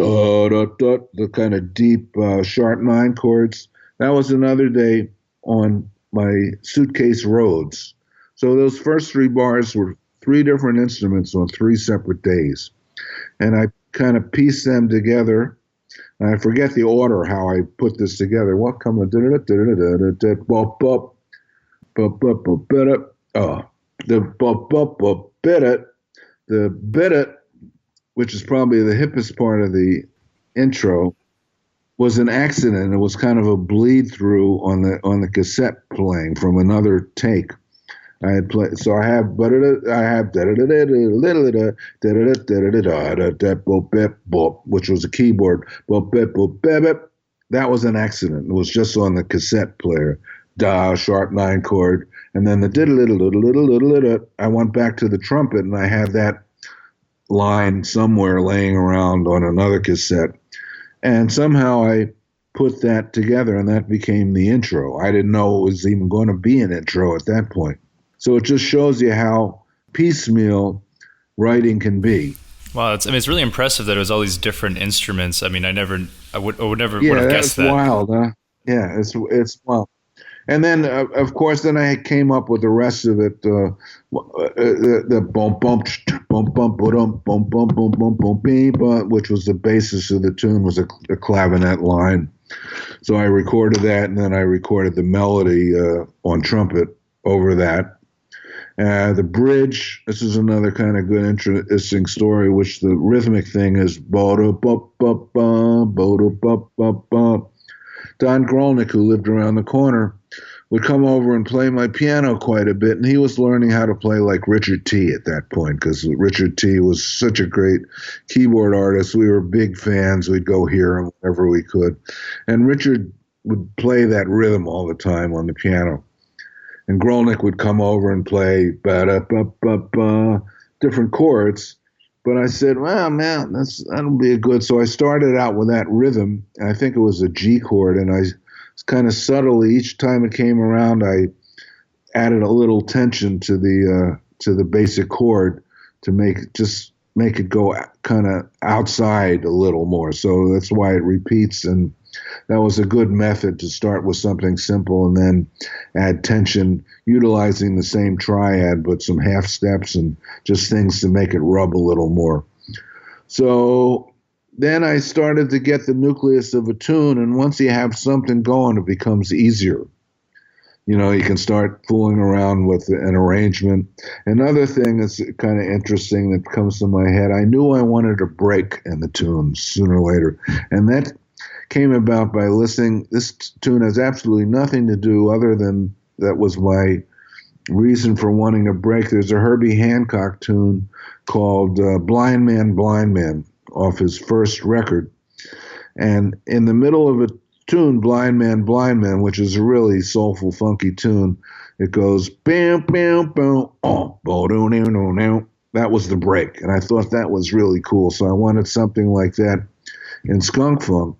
kind of deep, sharp 9 chords. That was another day on my suitcase Rhodes. So those first 3 bars were 3 different instruments on 3 separate days. And I kind of pieced them together. And I forget the order how I put this together. What come the bit, which is probably the hippest part of the intro, was an accident. It was kind of a bleed through on the cassette playing from another take. I had played, so I have which was a keyboard. That was an accident. It was just on the cassette player. Da, sharp 9 chord, and then the I went back to the trumpet, and I had that line somewhere laying around on another cassette. And somehow I put that together, and that became the intro. I didn't know it was even going to be an intro at that point. So it just shows you how piecemeal writing can be. Wow, it's really impressive that it was all these different instruments. I mean, I would never would have guessed that. Yeah, that's wild, huh? Yeah, it's wild. And then, of course, then I came up with the rest of it. The bump, which was the basis of the tune, was a clavinet line. So I recorded that, and then I recorded the melody on trumpet over that. The bridge, this is another kind of good interesting story, which the rhythmic thing is Don Grolnick, who lived around the corner, would come over and play my piano quite a bit, and he was learning how to play like Richard T. at that point, because Richard T. was such a great keyboard artist. We were big fans. We'd go hear him whenever we could. And Richard would play that rhythm all the time on the piano. And Grolnick would come over and play different chords. But I said, well, man, that'll be a good. So I started out with that rhythm. I think it was a G chord, and I kind of subtly, each time it came around, I added a little tension to the basic chord to make it go kind of outside a little more. So that's why it repeats, and that was a good method to start with something simple and then add tension, utilizing the same triad but some half steps and just things to make it rub a little more. So then I started to get the nucleus of a tune, and once you have something going, it becomes easier. You can start fooling around with an arrangement. Another thing that's kind of interesting that comes to my head, I knew I wanted a break in the tune sooner or later, and that came about by listening. This tune has absolutely nothing to do other than that was my reason for wanting a break. There's a Herbie Hancock tune called Blind Man, off his first record. And in the middle of a tune, Blind Man, which is a really soulful, funky tune, it goes, bam, bam, bam, oh, bo-do-no-no-no. That was the break. And I thought that was really cool. So I wanted something like that in Skunk Funk.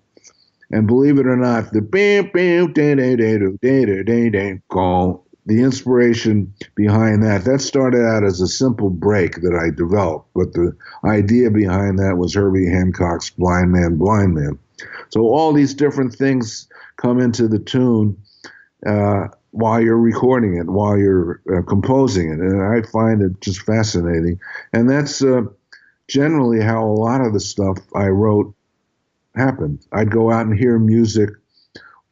And believe it or not, the bam, bam, da-da-da-do-da-da-da-da, the inspiration behind that started out as a simple break that I developed. But the idea behind that was Herbie Hancock's Blind Man. So all these different things come into the tune while you're recording it, while you're composing it. And I find it just fascinating. And that's generally how a lot of the stuff I wrote happened. I'd go out and hear music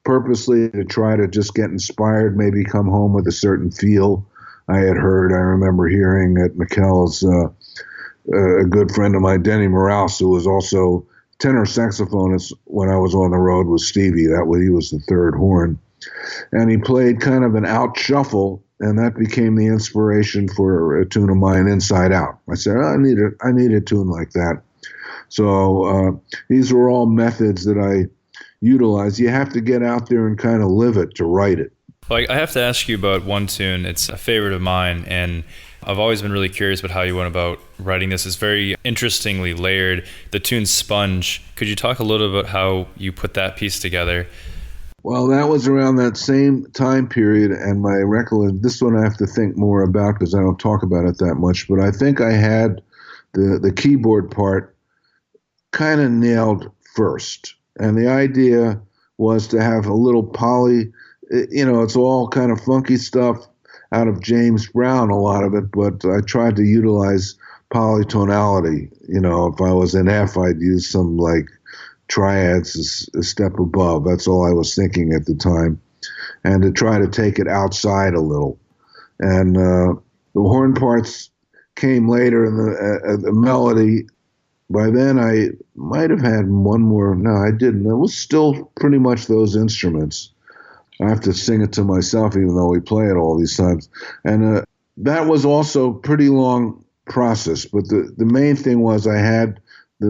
purposely to try to just get inspired, maybe come home with a certain feel I had heard. I remember hearing at McKell's, a good friend of mine, Denny Morales, who was also tenor saxophonist when I was on the road with Stevie. That way he was the third horn. And he played kind of an out shuffle, and that became the inspiration for a tune of mine, Inside Out. I said, I need a tune like that. So these were all methods that I utilize. You have to get out there and kind of live it to write it. Well, I have to ask you about one tune. It's a favorite of mine, and I've always been really curious about how you went about writing this. It's very interestingly layered. The tune Sponge. Could you talk a little about how you put that piece together? Well, that was around that same time period, and my recollection, this one I have to think more about because I don't talk about it that much, but I think I had the keyboard part kind of nailed first. And the idea was to have a little poly, it's all kind of funky stuff out of James Brown, a lot of it, but I tried to utilize polytonality. If I was in F, I'd use some like triads a step above. That's all I was thinking at the time. And to try to take it outside a little. And the horn parts came later in the melody. By then, I might have had one more. No, I didn't. It was still pretty much those instruments. I have to sing it to myself, even though we play it all these times. And that was also a pretty long process. But the main thing was I had the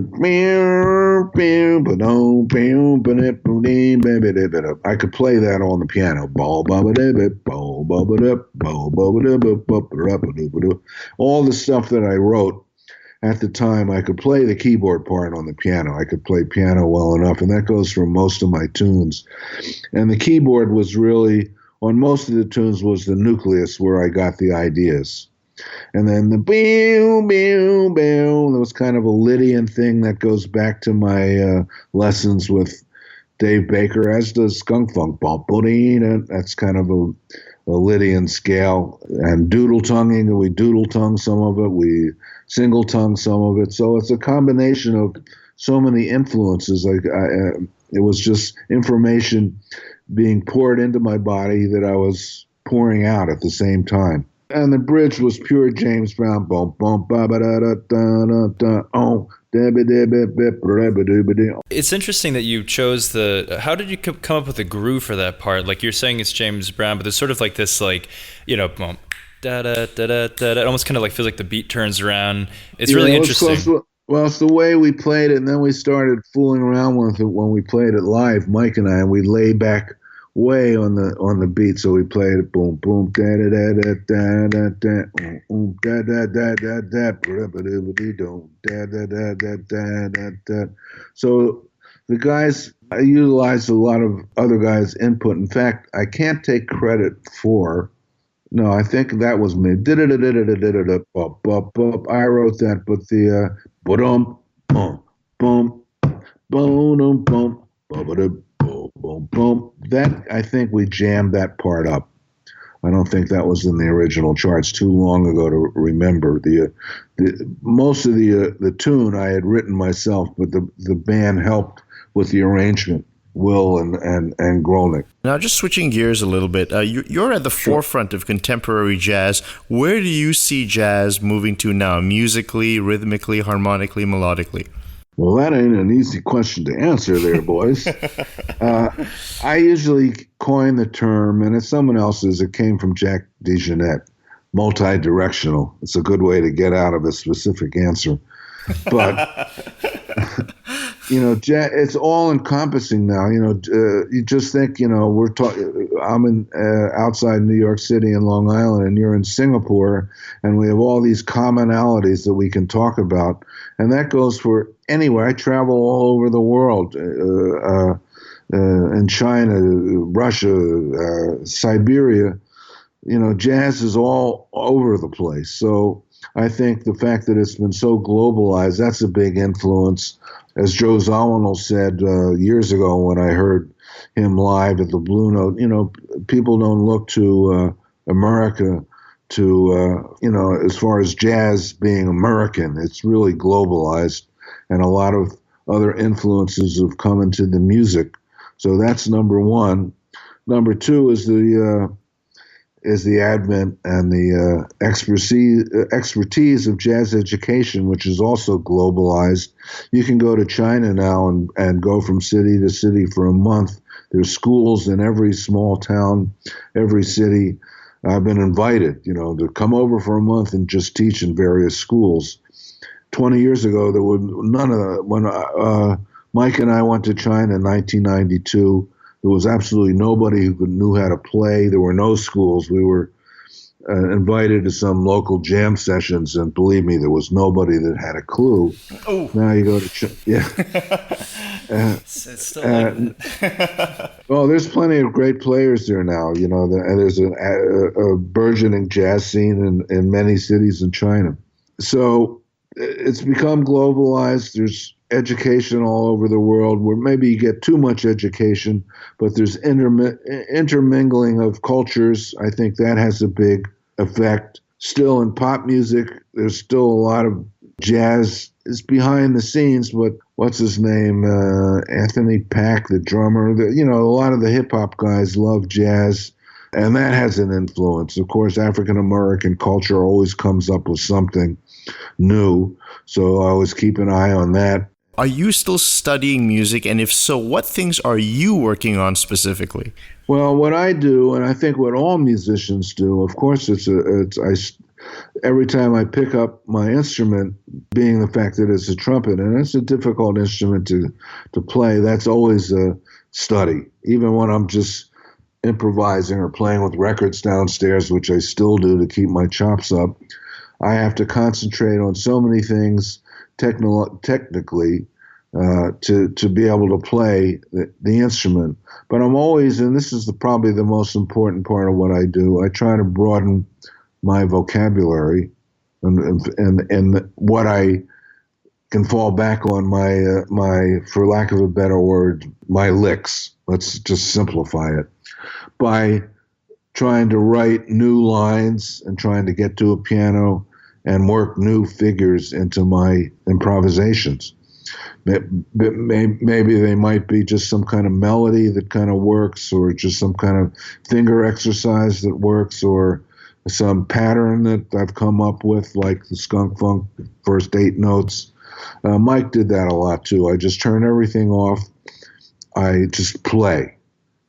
I could play that on the piano. All the stuff that I wrote at the time, I could play the keyboard part on the piano. I could play piano well enough, and that goes for most of my tunes. And the keyboard was really, on most of the tunes, was the nucleus where I got the ideas. And then the boom, boom, boom, there was kind of a Lydian thing that goes back to my lessons with Dave Baker, as does Skunk Funk. That's kind of a Lydian scale. And doodle tonguing, and we doodle tongue some of it, we single tongue some of it. So it's a combination of so many influences. It was just information being poured into my body that I was pouring out at the same time. And the bridge was pure James Brown. Boom, boom, ba ba da da da da da. Oh, it's interesting that you chose how did you come up with the groove for that part? Like you're saying it's James Brown, but there's sort of like this, boom, da da da da da. It almost kind of like feels like the beat turns around. It's really interesting. Well, it's the way we played it, and then we started fooling around with it when we played it live, Mike and I, and we lay back way on the beat, so we played it boom boom da da da da da da da da da da da da da da da. So the guys, I utilized a lot of other guys' input. In fact, I can't take credit for. No, I think that was me. I wrote that, but the boom boom boom boom boom boom. Boom, boom. That, I think we jammed that part up. I don't think that was in the original charts. Too long ago to remember. Most of the tune I had written myself, but the band helped with the arrangement. Will and Grolnick. Now, just switching gears a little bit, you're at the forefront of contemporary jazz. Where do you see jazz moving to now, musically, rhythmically, harmonically, melodically? Well, that ain't an easy question to answer there, boys. I usually coin the term, and it's someone else's. It came from Jack DeJohnette, multi-directional. It's a good way to get out of a specific answer. But, it's all-encompassing now. You just think, I'm in outside New York City and Long Island, and you're in Singapore, and we have all these commonalities that we can talk about. And that goes for anywhere. I travel all over the world, in China, Russia, Siberia. Jazz is all over the place. So I think the fact that it's been so globalized, that's a big influence. As Joe Zawinul said years ago when I heard him live at the Blue Note, people don't look to America as far as jazz being American, it's really globalized, and a lot of other influences have come into the music. So that's number one. Number two is the advent and the expertise of jazz education, which is also globalized. You can go to China now and go from city to city for a month. There's schools in every small town, every city. I've been invited, to come over for a month and just teach in various schools. 20 years ago, there were none of that. When Mike and I went to China in 1992, there was absolutely nobody who knew how to play. There were no schools. We were invited to some local jam sessions, and believe me, there was nobody that had a clue. Oh. Now you go to China. Yeah. It's still like that. Well, there's plenty of great players there now. There's a burgeoning jazz scene in many cities in China. So it's become globalized. There's education all over the world where maybe you get too much education, but there's intermingling of cultures. I think that has a big effect. Still in pop music, there's still a lot of jazz. It's behind the scenes, but what's his name? Anthony Pack, the drummer. A lot of the hip hop guys love jazz, and that has an influence. Of course, African American culture always comes up with something new, so I always keep an eye on that. Are you still studying music? And if so, what things are you working on specifically? Well, what I do, and I think what all musicians do, of course, every time I pick up my instrument, being the fact that it's a trumpet, and it's a difficult instrument to play, that's always a study. Even when I'm just improvising or playing with records downstairs, which I still do to keep my chops up, I have to concentrate on so many things technically to be able to play the instrument. But I'm always, and this is probably the most important part of what I do, I try to broaden my vocabulary and what I can fall back on, my for lack of a better word, my licks. Let's just simplify it by trying to write new lines and trying to get to a piano and work new figures into my improvisations. Maybe they might be just some kind of melody that kind of works, or just some kind of finger exercise that works, or some pattern that I've come up with, like the Skunk Funk first 8 notes. Mike did that a lot too. I just turn everything off. I just play.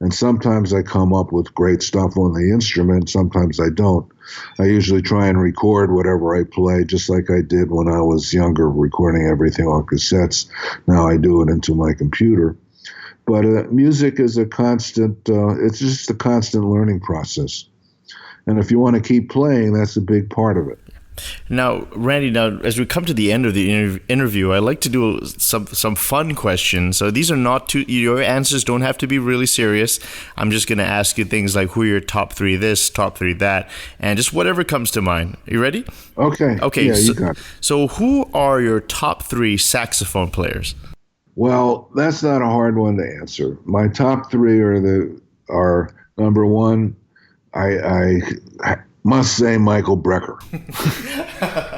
And sometimes I come up with great stuff on the instrument. Sometimes I don't. I usually try and record whatever I play, just like I did when I was younger, recording everything on cassettes. Now I do it into my computer. But music is a constant, it's just a constant learning process. And if you want to keep playing, that's a big part of it. Now, Randy, as we come to the end of the interview, I like to do some fun questions. So these are not your answers don't have to be really serious. I'm just going to ask you things like, who are your top 3 this, top 3 that, and just whatever comes to mind. Are you ready? Okay. Yeah, you got it. So who are your top 3 saxophone players? Well, that's not a hard one to answer. My top 3 are number 1, I must say Michael Brecker,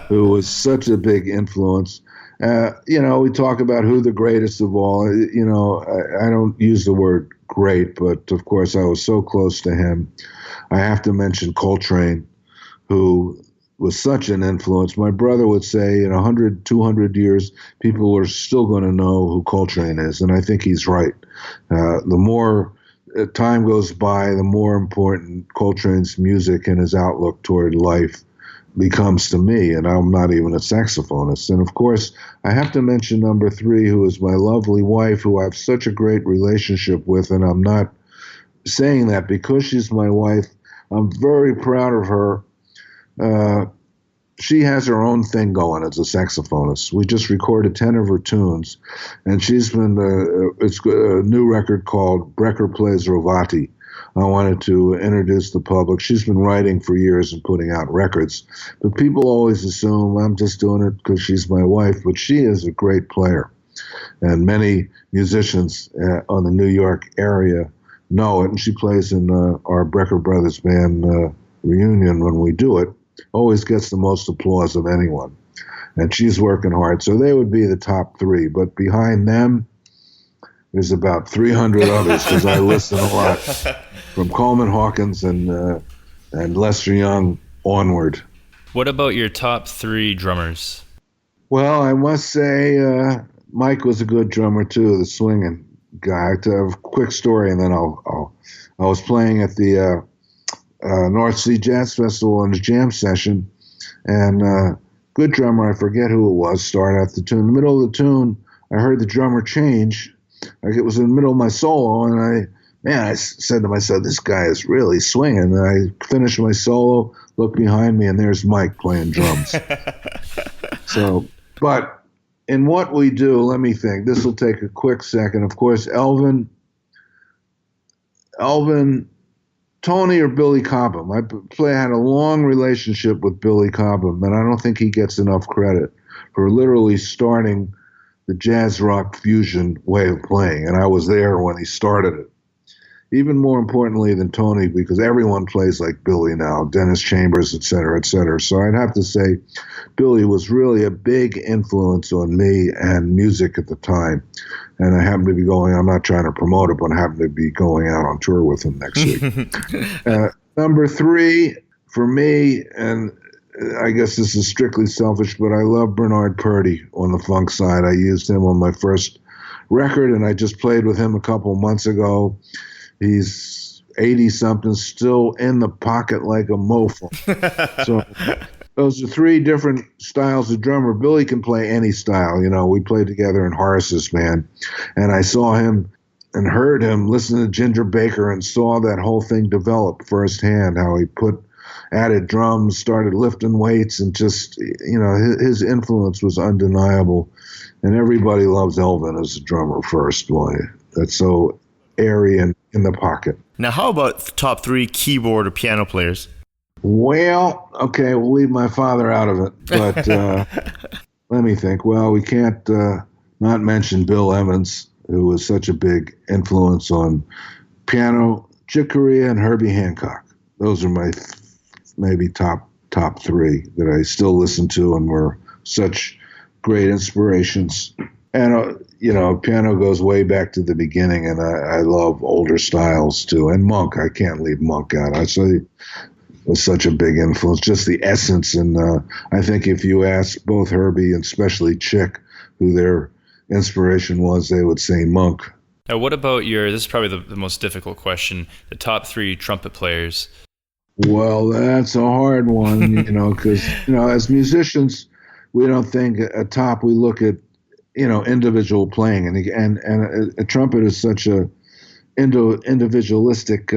who was such a big influence. We talk about who the greatest of all. I don't use the word great, but of course I was so close to him. I have to mention Coltrane, who was such an influence. My brother would say in 100, 200 years, people are still going to know who Coltrane is, and I think he's right. The more time goes by, the more important Coltrane's music and his outlook toward life becomes to me, and I'm not even a saxophonist. And of course, I have to mention number 3, who is my lovely wife, who I have such a great relationship with, and I'm not saying that because she's my wife. I'm very proud of her. She has her own thing going as a saxophonist. We just recorded 10 of her tunes, and she's been, it's a new record called Brecker Plays Rovatti. I wanted to introduce the public. She's been writing for years and putting out records, but people always assume I'm just doing it because she's my wife, but she is a great player. And many musicians on the New York area know it, and she plays in our Brecker Brothers band, reunion when we do it, always gets the most applause of anyone. And she's working hard. So they would be the top three. But behind them, there's about 300 others because I listen a lot, from Coleman Hawkins and Lester Young onward. What about your top three drummers? Well, I must say Mike was a good drummer too, the swinging guy. To have a quick story, and then I was playing at the North Sea Jazz Festival in a jam session, and good drummer, I forget who it was, started out the tune. In the middle of the tune, I heard the drummer change. Like it was in the middle of my solo, and I said to myself, this guy is really swinging. And I finished my solo, looked behind me, and there's Mike playing drums. So, but in what we do, let me think. This will take a quick second. Of course, Elvin, Tony, or Billy Cobham. I had a long relationship with Billy Cobham, and I don't think he gets enough credit for literally starting the jazz rock fusion way of playing. And I was there when he started it. Even more importantly than Tony, because everyone plays like Billy now, Dennis Chambers, et cetera, et cetera. So I'd have to say Billy was really a big influence on me and music at the time. And I happened to be I'm not trying to promote it, but I happened to be going out on tour with him next week. Number three, for me, and I guess this is strictly selfish, but I love Bernard Purdie on the funk side. I used him on my first record, and I just played with him a couple months ago. He's 80-something, still in the pocket like a mofo. So those are three different styles of drummer. Billy can play any style. You know, we played together in Horace's band, and I saw him and heard him listen to Ginger Baker and saw that whole thing develop firsthand, how he added drums, started lifting weights, and just, you know, his influence was undeniable. And everybody loves Elvin as a drummer first. Boy, that's so airy and in the pocket. Now, how about top three keyboard or piano players? Well, okay, we'll leave my father out of it, but let me think. Well, we can't not mention Bill Evans, who was such a big influence on piano, Chick Corea and Herbie Hancock. Those are my maybe top three that I still listen to and were such great inspirations. And, you know, piano goes way back to the beginning, and I love older styles too. And Monk, I can't leave Monk out. I say was such a big influence, just the essence. And I think if you ask both Herbie and especially Chick who their inspiration was, they would say Monk. Now, what about this is probably the most difficult question, the top three trumpet players? Well, that's a hard one, you know, because, you know, as musicians, we don't think at top, we look at, you know, individual playing, and a trumpet is such a individualistic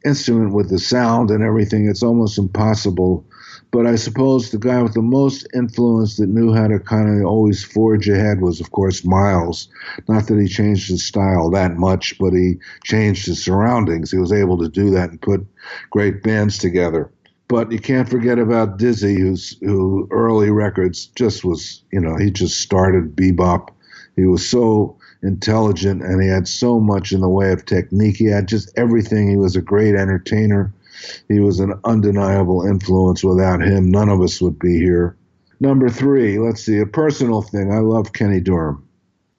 instrument with the sound and everything. It's almost impossible. But I suppose the guy with the most influence that knew how to kind of always forge ahead was, of course, Miles. Not that he changed his style that much, but he changed his surroundings. He was able to do that and put great bands together. But you can't forget about Dizzy, who early records just was, you know, he just started bebop. He was so intelligent, and he had so much in the way of technique. He had just everything. He was a great entertainer. He was an undeniable influence. Without him, none of us would be here. Number three, let's see, a personal thing. I love Kenny Dorham.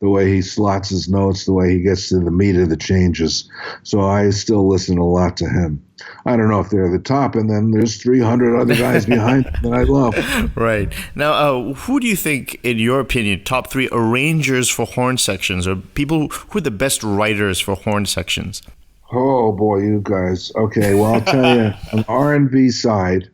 The way he slots his notes, the way he gets to the meat of the changes. So I still listen a lot to him. I don't know if they're the top, and then there's 300 other guys behind them that I love. Right. Now, who do you think, in your opinion, top three arrangers for horn sections, or people who are the best writers for horn sections? Oh, boy, you guys. Okay, well, I'll tell you, on the R&B side,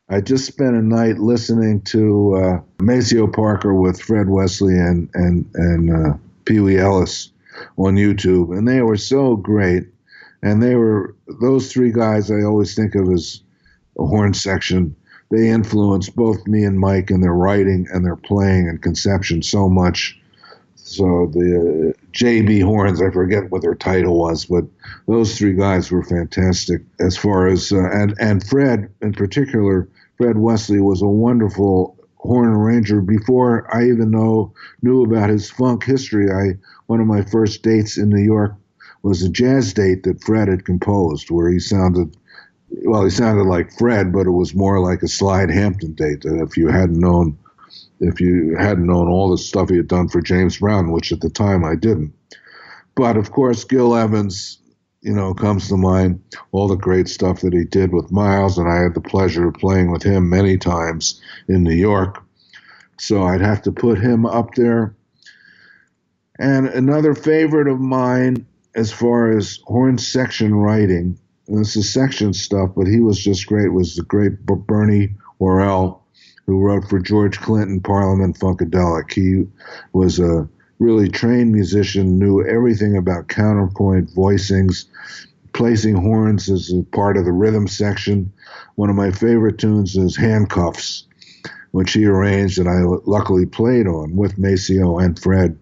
I just spent a night listening to Maceo Parker with Fred Wesley and Pee Wee Ellis on YouTube, and they were so great. And those three guys I always think of as a horn section. They influenced both me and Mike in their writing and their playing and conception so much. So the JB Horns, I forget what their title was, but those three guys were fantastic as far as, and Fred in particular, Fred Wesley was a wonderful horn arranger. Before I even knew about his funk history, one of my first dates in New York was a jazz date that Fred had composed, where he sounded well, he sounded like Fred, but it was more like a Slide Hampton date. That if you hadn't known all the stuff he had done for James Brown, which at the time I didn't. But of course, Gil Evans, comes to mind, all the great stuff that he did with Miles, and I had the pleasure of playing with him many times in New York. So I'd have to put him up there. And another favorite of mine, as far as horn section writing, and this is section stuff, but he was just great, was the great Bernie Worrell, who wrote for George Clinton, Parliament Funkadelic. He was a really trained musician, knew everything about counterpoint, voicings, placing horns as a part of the rhythm section. One of my favorite tunes is Handcuffs, which he arranged and I luckily played on with Maceo and Fred.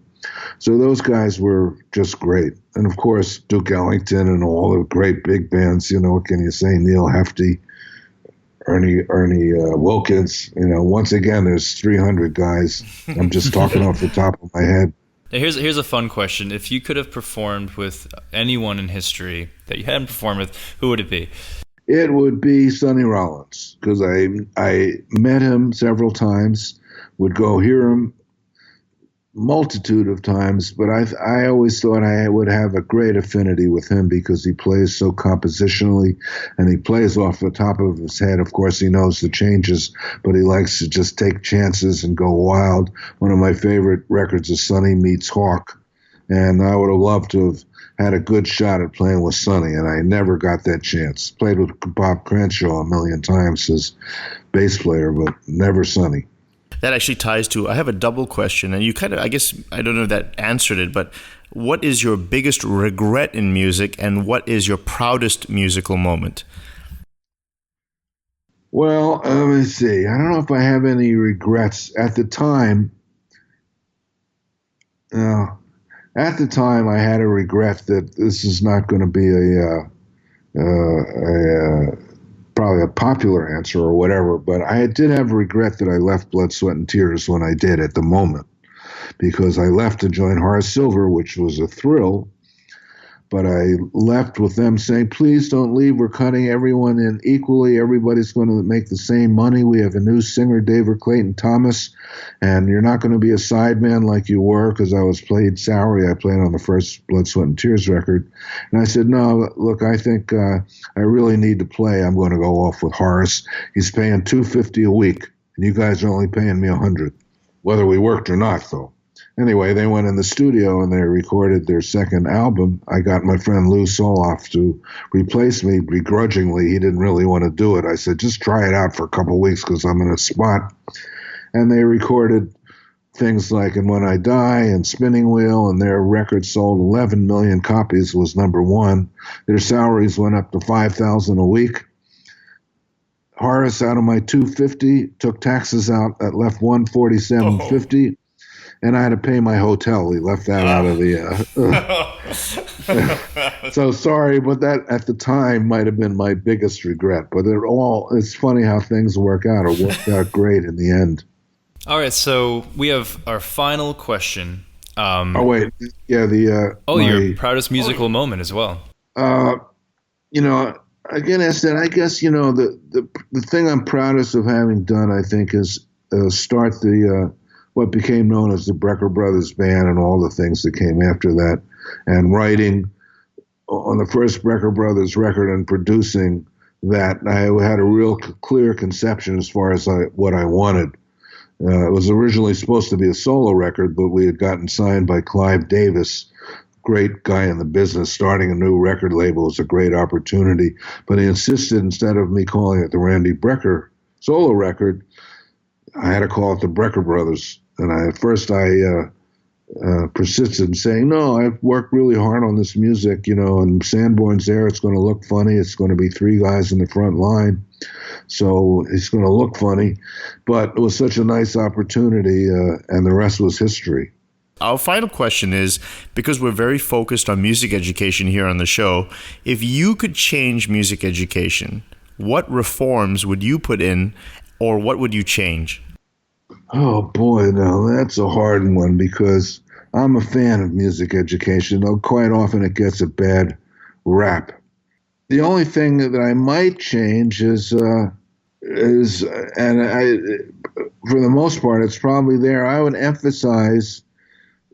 So those guys were just great. And of course, Duke Ellington and all the great big bands, what can you say, Neil Hefti, Ernie Wilkins. Once again, there's 300 guys. I'm just talking off the top of my head. Here's a fun question. If you could have performed with anyone in history that you hadn't performed with, who would it be? It would be Sonny Rollins, because I met him several times, would go hear him multitude of times, but I always thought I would have a great affinity with him because he plays so compositionally and he plays off the top of his head. Of course, he knows the changes, but he likes to just take chances and go wild. One of my favorite records is Sonny Meets Hawk, and I would have loved to have had a good shot at playing with Sonny, and I never got that chance. Played with Bob Crenshaw a million times as bass player, but never Sonny. That actually ties to, I have a double question, and you kind of, I guess, I don't know if that answered it, but what is your biggest regret in music, and what is your proudest musical moment? Well, let me see. I don't know if I have any regrets. At the time, I had a regret that this is not going to be probably a popular answer or whatever, but I did have regret that I left Blood, Sweat, and Tears when I did at the moment, because I left to join Horace Silver, which was a thrill, but I left with them saying, please don't leave. We're cutting everyone in equally. Everybody's going to make the same money. We have a new singer, David Clayton Thomas, and you're not going to be a sideman like you were, because I was played salary. I played on the first Blood, Sweat, and Tears record. And I said, no, look, I think I really need to play. I'm going to go off with Horace. He's paying $250 a week, and you guys are only paying me $100, whether we worked or not, though. Anyway, they went in the studio and they recorded their second album. I got my friend Lou Soloff to replace me begrudgingly. He didn't really want to do it. I said, just try it out for a couple of weeks because I'm in a spot. And they recorded things like And When I Die and Spinning Wheel, and their record sold 11 million copies, was number one. Their salaries went up to $5,000 a week. Horace, out of my $250, took taxes out, that left $147.50. And I had to pay my hotel. He left that out of the. So sorry, but that at the time might have been my biggest regret. But it's funny how things work out. It worked out great in the end. All right, so we have our final question. Your proudest musical moment as well. Again, I said, I guess the thing I'm proudest of having done, I think, is start what became known as the Brecker Brothers band and all the things that came after that, and writing on the first Brecker Brothers record and producing that. I had a real clear conception as far as what I wanted. It was originally supposed to be a solo record, but we had gotten signed by Clive Davis, great guy in the business. Starting a new record label was a great opportunity, but he insisted, instead of me calling it the Randy Brecker solo record, I had to call it the Brecker Brothers. And I persisted in saying, no, I've worked really hard on this music, and Sanborn's there. It's going to look funny. It's going to be three guys in the front line. So it's going to look funny. But it was such a nice opportunity, and the rest was history. Our final question is, because we're very focused on music education here on the show, if you could change music education, what reforms would you put in, or what would you change? Oh, boy, now that's a hard one, because I'm a fan of music education, though quite often it gets a bad rap. The only thing that I might change is and I, for the most part, it's probably there. I would emphasize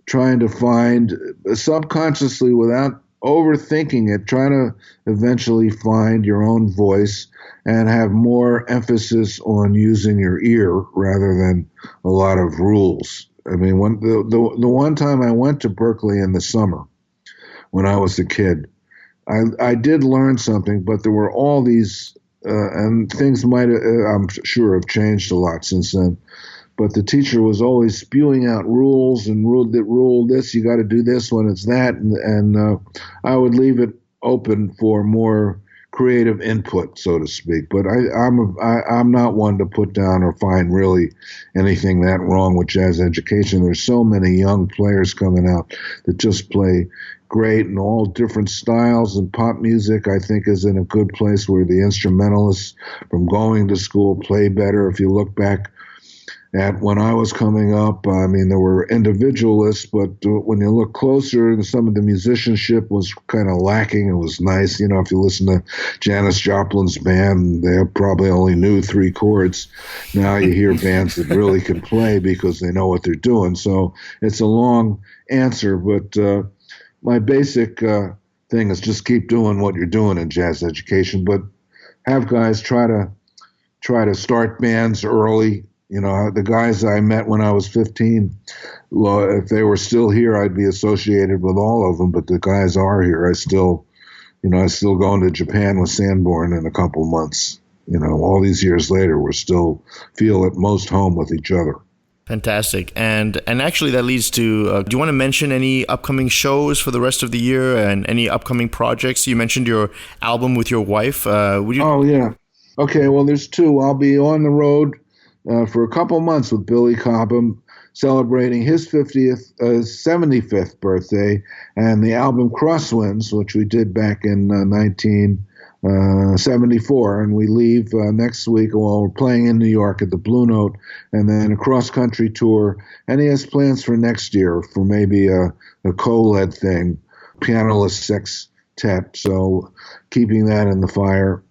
trying to find subconsciously without overthinking it, try to eventually find your own voice and have more emphasis on using your ear rather than a lot of rules. I mean, the one time I went to Berkeley in the summer when I was a kid, I did learn something, but there were all these, and things might, I'm sure, have changed a lot since then. But the teacher was always spewing out rules and rule this, you got to do this when it's that, and I would leave it open for more creative input, so to speak. But I'm not one to put down or find really anything that wrong with jazz education. There's so many young players coming out that just play great in all different styles, and pop music, I think, is in a good place where the instrumentalists from going to school play better. If you look back at when I was coming up, I mean, there were individualists, but when you look closer, some of the musicianship was kind of lacking. It was nice. You know, if you listen to Janis Joplin's band, they probably only knew 3 chords. Now you hear bands that really can play because they know what they're doing. So it's a long answer, but my basic thing is just keep doing what you're doing in jazz education, but have guys try to start bands early. You know, the guys I met when I was 15, if they were still here, I'd be associated with all of them. But the guys are here. I still going to Japan with Sanborn in a couple months. You know, all these years later, we're still feel at most home with each other. Fantastic. And actually that leads to, do you want to mention any upcoming shows for the rest of the year and any upcoming projects? You mentioned your album with your wife. Oh, yeah. Okay, well, there's 2. I'll be on the road for a couple months with Billy Cobham, celebrating his 75th birthday, and the album Crosswinds, which we did back in 1974, and we leave next week. Well, we're playing in New York at the Blue Note, and then a cross-country tour, and he has plans for next year for maybe a co-led thing, pianoless sextet, so keeping that in the fire.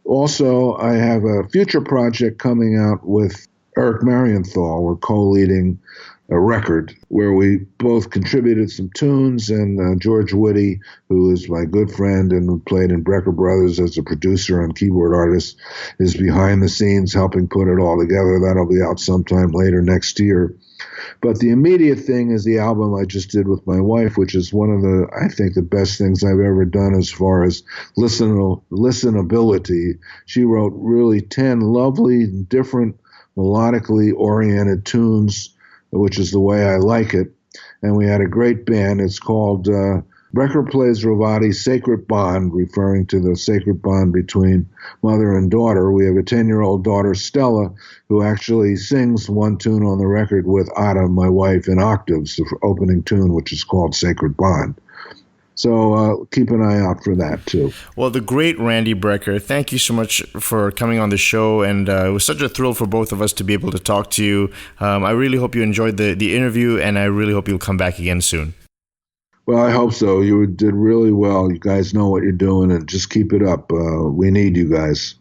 Also, I have a future project coming out with Eric Marienthal. We're co-leading a record where we both contributed some tunes, and George Woody, who is my good friend and who played in Brecker Brothers as a producer and keyboard artist, is behind the scenes helping put it all together. That'll be out sometime later next year. But the immediate thing is the album I just did with my wife, which is one of the, I think, the best things I've ever done as far as listenability. She wrote really 10 lovely, different, melodically oriented tunes, which is the way I like it. And we had a great band. It's called Brecker Plays Rovatti, Sacred Bond, referring to the sacred bond between mother and daughter. We have a 10-year-old daughter, Stella, who actually sings one tune on the record with Ada, my wife, in octaves, the opening tune, which is called Sacred Bond. So keep an eye out for that, too. Well, the great Randy Brecker, thank you so much for coming on the show. And it was such a thrill for both of us to be able to talk to you. I really hope you enjoyed the interview, and I really hope you'll come back again soon. Well, I hope so. You did really well. You guys know what you're doing, and just keep it up. We need you guys.